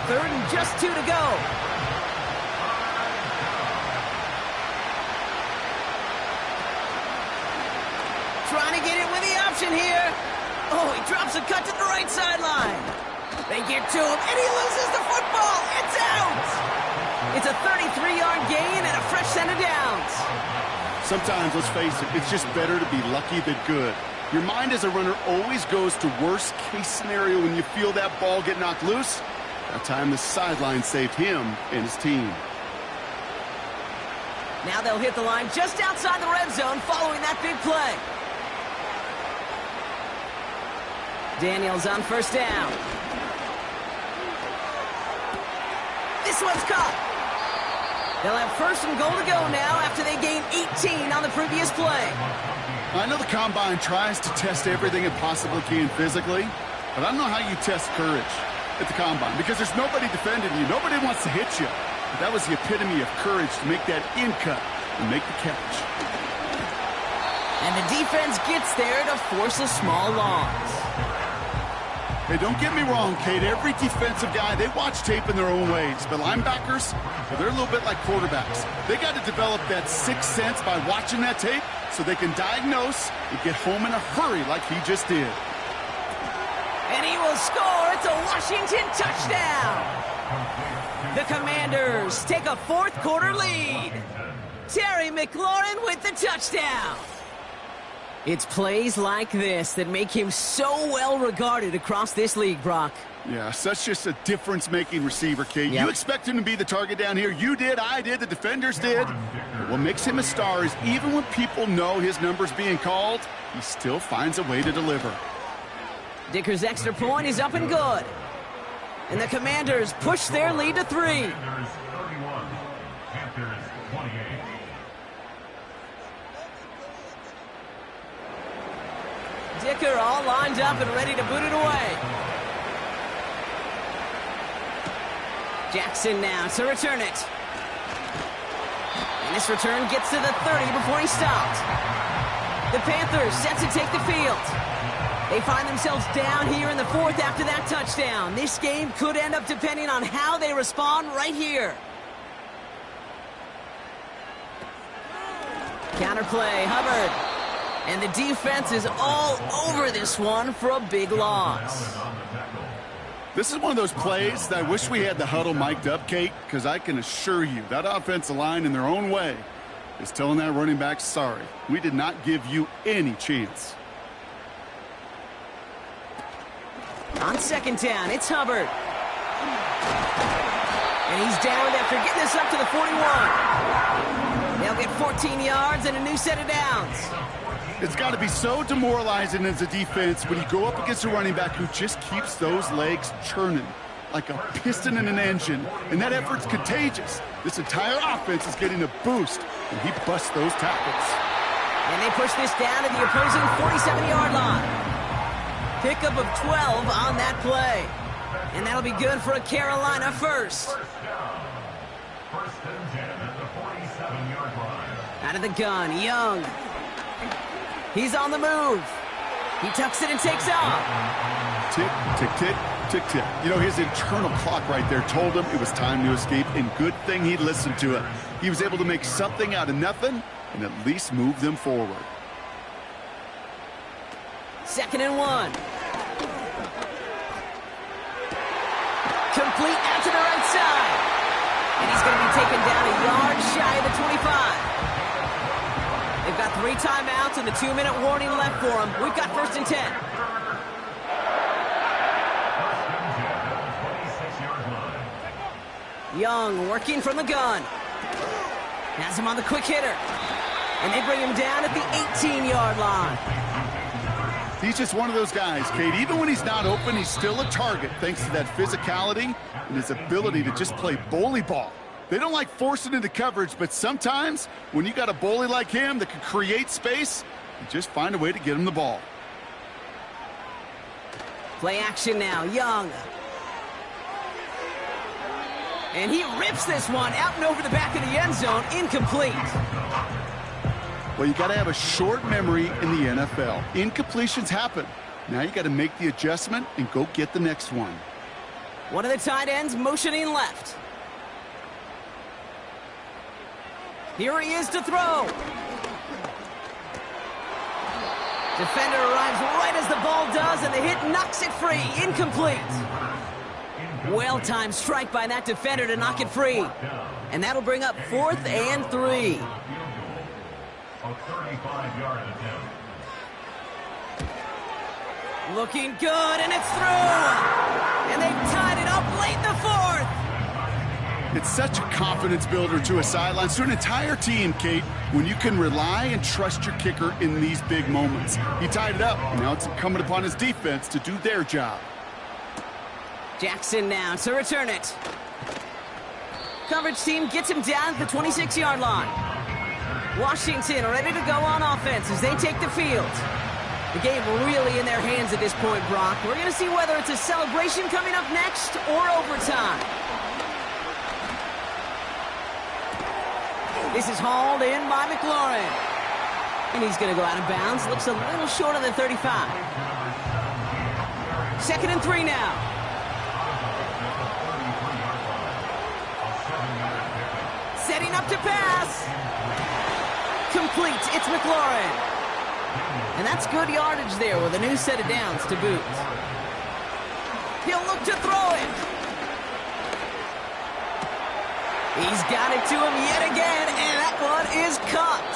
3rd and just 2 to go. Trying to get it with the option here. Oh, he drops a cut to the right sideline. They get to him, and he loses the football. It's out. It's a 33-yard gain and a fresh set of downs. Sometimes, let's face it, it's just better to be lucky than good. Your mind as a runner always goes to worst-case scenario when you feel that ball get knocked loose. That time the sideline saved him and his team. Now they'll hit the line just outside the red zone following that big play. Daniels on first down. This one's caught. They'll have 1st and goal to go now after they gained 18 on the previous play. I know the Combine tries to test everything it possibly can physically, but I don't know how you test courage at the Combine because there's nobody defending you. Nobody wants to hit you. But that was the epitome of courage to make that in cut and make the catch. And the defense gets there to force a small loss. Hey, don't get me wrong, Kate. Every defensive guy, they watch tape in their own ways. But linebackers, well, they're a little bit like quarterbacks. They got to develop that sixth sense by watching that tape so they can diagnose and get home in a hurry like he just did. And he will score. It's a Washington touchdown. The Commanders take a 4th quarter lead. Terry McLaurin with the touchdown. It's plays like this that make him so well regarded across this league, Brock. Yeah, such just a difference-making receiver, Kate. Yep. You expect him to be the target down here. You did, I did, the defenders did. But what makes him a star is even when people know his number's being called, he still finds a way to deliver. Dicker's extra point is up and good. And the Commanders push their lead to 3. Panthers 31, Panthers 28. Dicker all lined up and ready to boot it away. Jackson now to return it. And this return gets to the 30 before he stopped. The Panthers set to take the field. They find themselves down here in the 4th after that touchdown. This game could end up depending on how they respond right here. Counterplay, Hubbard. And the defense is all over this one for a big loss. This is one of those plays that I wish we had the huddle mic'd up, Kate, because I can assure you that offensive line in their own way is telling that running back, sorry, we did not give you any chance. On 2nd down, it's Hubbard. And he's downed after getting this up to the 41. They'll get 14 yards and a new set of downs. It's got to be so demoralizing as a defense when you go up against a running back who just keeps those legs churning like a piston in an engine, and that effort's contagious. This entire offense is getting a boost, and he busts those tackles. And they push this down to the opposing 47-yard line. Pickup of 12 on that play. And that'll be good for a Carolina first. First and 10 at the 47-yard line. Out of the gun, Young. He's on the move. He tucks it and takes off. Tick, tick, tick, tick, tick. You know, his internal clock right there told him it was time to escape, and good thing he listened to it. He was able to make something out of nothing and at least move them forward. 2nd and 1. Complete out to the right side. And he's going to be taken down a yard shy of the 25. They've got 3 timeouts and the 2-minute warning left for them. We've got 1st and 10. Young working from the gun. Has him on the quick hitter. And they bring him down at the 18-yard line. He's just one of those guys, Kate. Even when he's not open, he's still a target thanks to that physicality and his ability to just play bully ball. They don't like forcing into coverage, but sometimes when you got a bully like him that can create space, you just find a way to get him the ball. Play action now, Young. And he rips this one out and over the back of the end zone, incomplete. Well, you got to have a short memory in the NFL. Incompletions happen. Now you got to make the adjustment and go get the next one. One of the tight ends motioning left. Here he is to throw. Defender arrives right as the ball does, and the hit knocks it free. Incomplete. Well-timed strike by that defender to knock it free. And that'll bring up 4th and 3. A 35-yard attempt. Looking good, and it's through. And they've tied it up late in the 4th. It's such a confidence builder to a sideline, to an entire team, Kate, when you can rely and trust your kicker in these big moments. He tied it up, and now it's incumbent upon his defense to do their job. Jackson now to return it. Coverage team gets him down at the 26-yard line. Washington ready to go on offense as they take the field. The game really in their hands at this point, Brock. We're going to see whether it's a celebration coming up next or overtime. This is hauled in by McLaurin. And he's going to go out of bounds. Looks a little short of the 35. 2nd and 3 now. Setting up to pass. Complete. It's McLaurin. And that's good yardage there with a new set of downs to boot. He'll look to throw it. He's got it to him yet again, and that one is caught.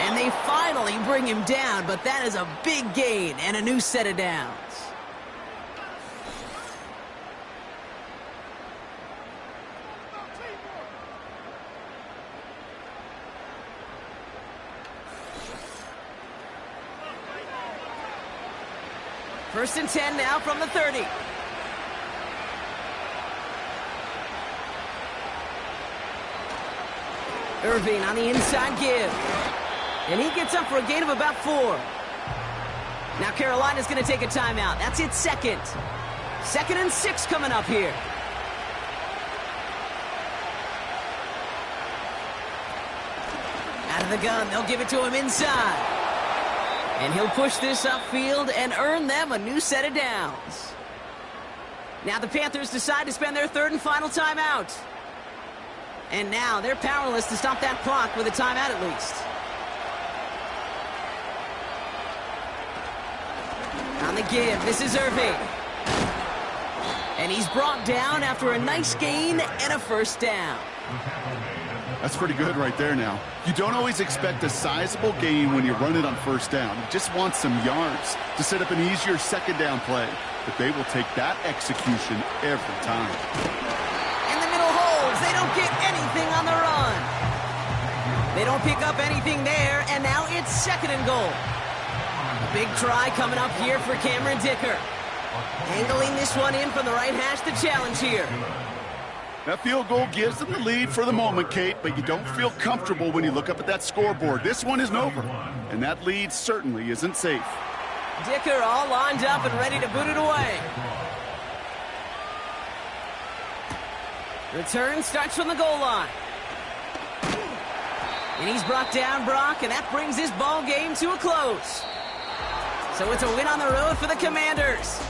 And they finally bring him down, but that is a big gain and a new set of downs. First and 10 now from the 30. Irving on the inside give. And he gets up for a gain of about 4. Now Carolina's going to take a timeout. That's its 2nd. 2nd and 6 coming up here. Out of the gun, they'll give it to him inside. And he'll push this upfield and earn them a new set of downs. Now the Panthers decide to spend their 3rd and final timeout. And now they're powerless to stop that clock with a timeout at least. On the give, this is Irving. And he's brought down after a nice gain and a 1st down. That's pretty good right there now. You don't always expect a sizable gain when you run it on 1st down. You just want some yards to set up an easier 2nd down play. But they will take that execution every time. In the middle holes, they don't get anything on the run. They don't pick up anything there, and now it's 2nd and goal. A big try coming up here for Cameron Dicker. Angling this one in from the right hash, the challenge here. That field goal gives them the lead for the moment, Kate, but you don't feel comfortable when you look up at that scoreboard. This one isn't over, and that lead certainly isn't safe. Dicker all lined up and ready to boot it away. Return starts from the goal line. And he's brought down, Brock, and that brings this ball game to a close. So it's a win on the road for the Commanders.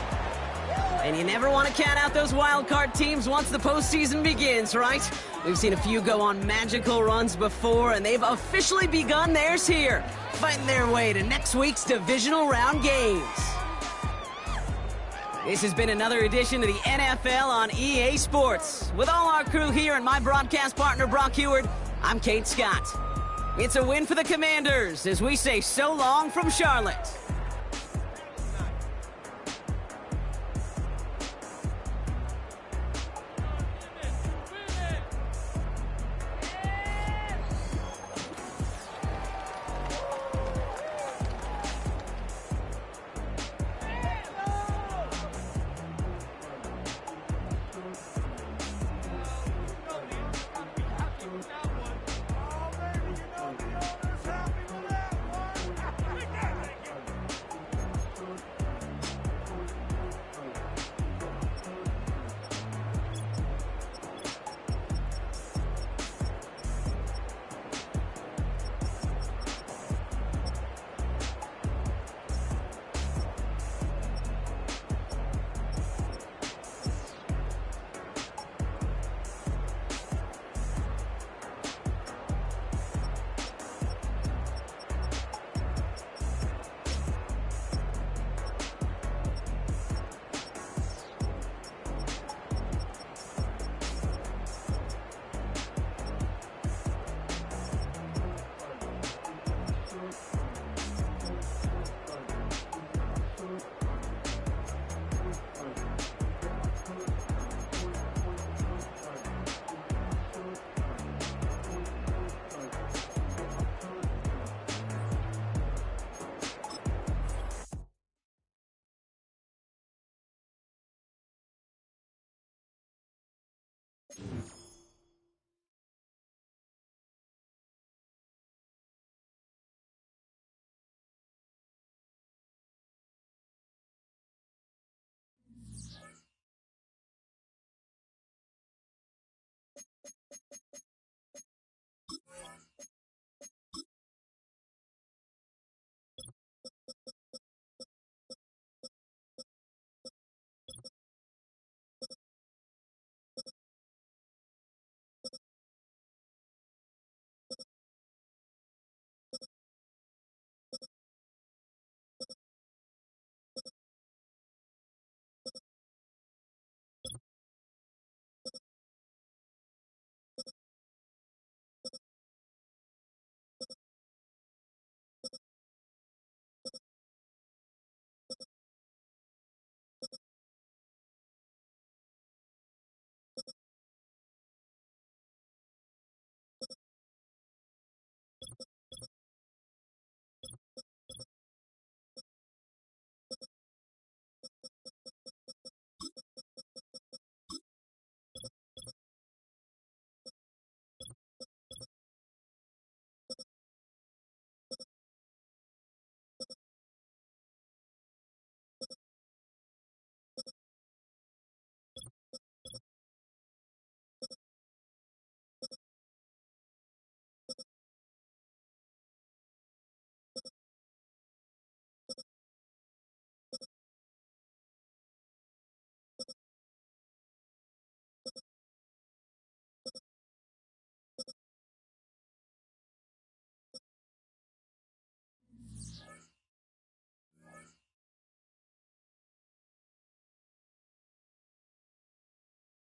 And you never want to count out those wild card teams once the postseason begins, right? We've seen a few go on magical runs before, and they've officially begun theirs here, fighting their way to next week's divisional round games. This has been another edition of the NFL on EA Sports. With all our crew here and my broadcast partner, Brock Heward, I'm Kate Scott. It's a win for the Commanders as we say so long from Charlotte.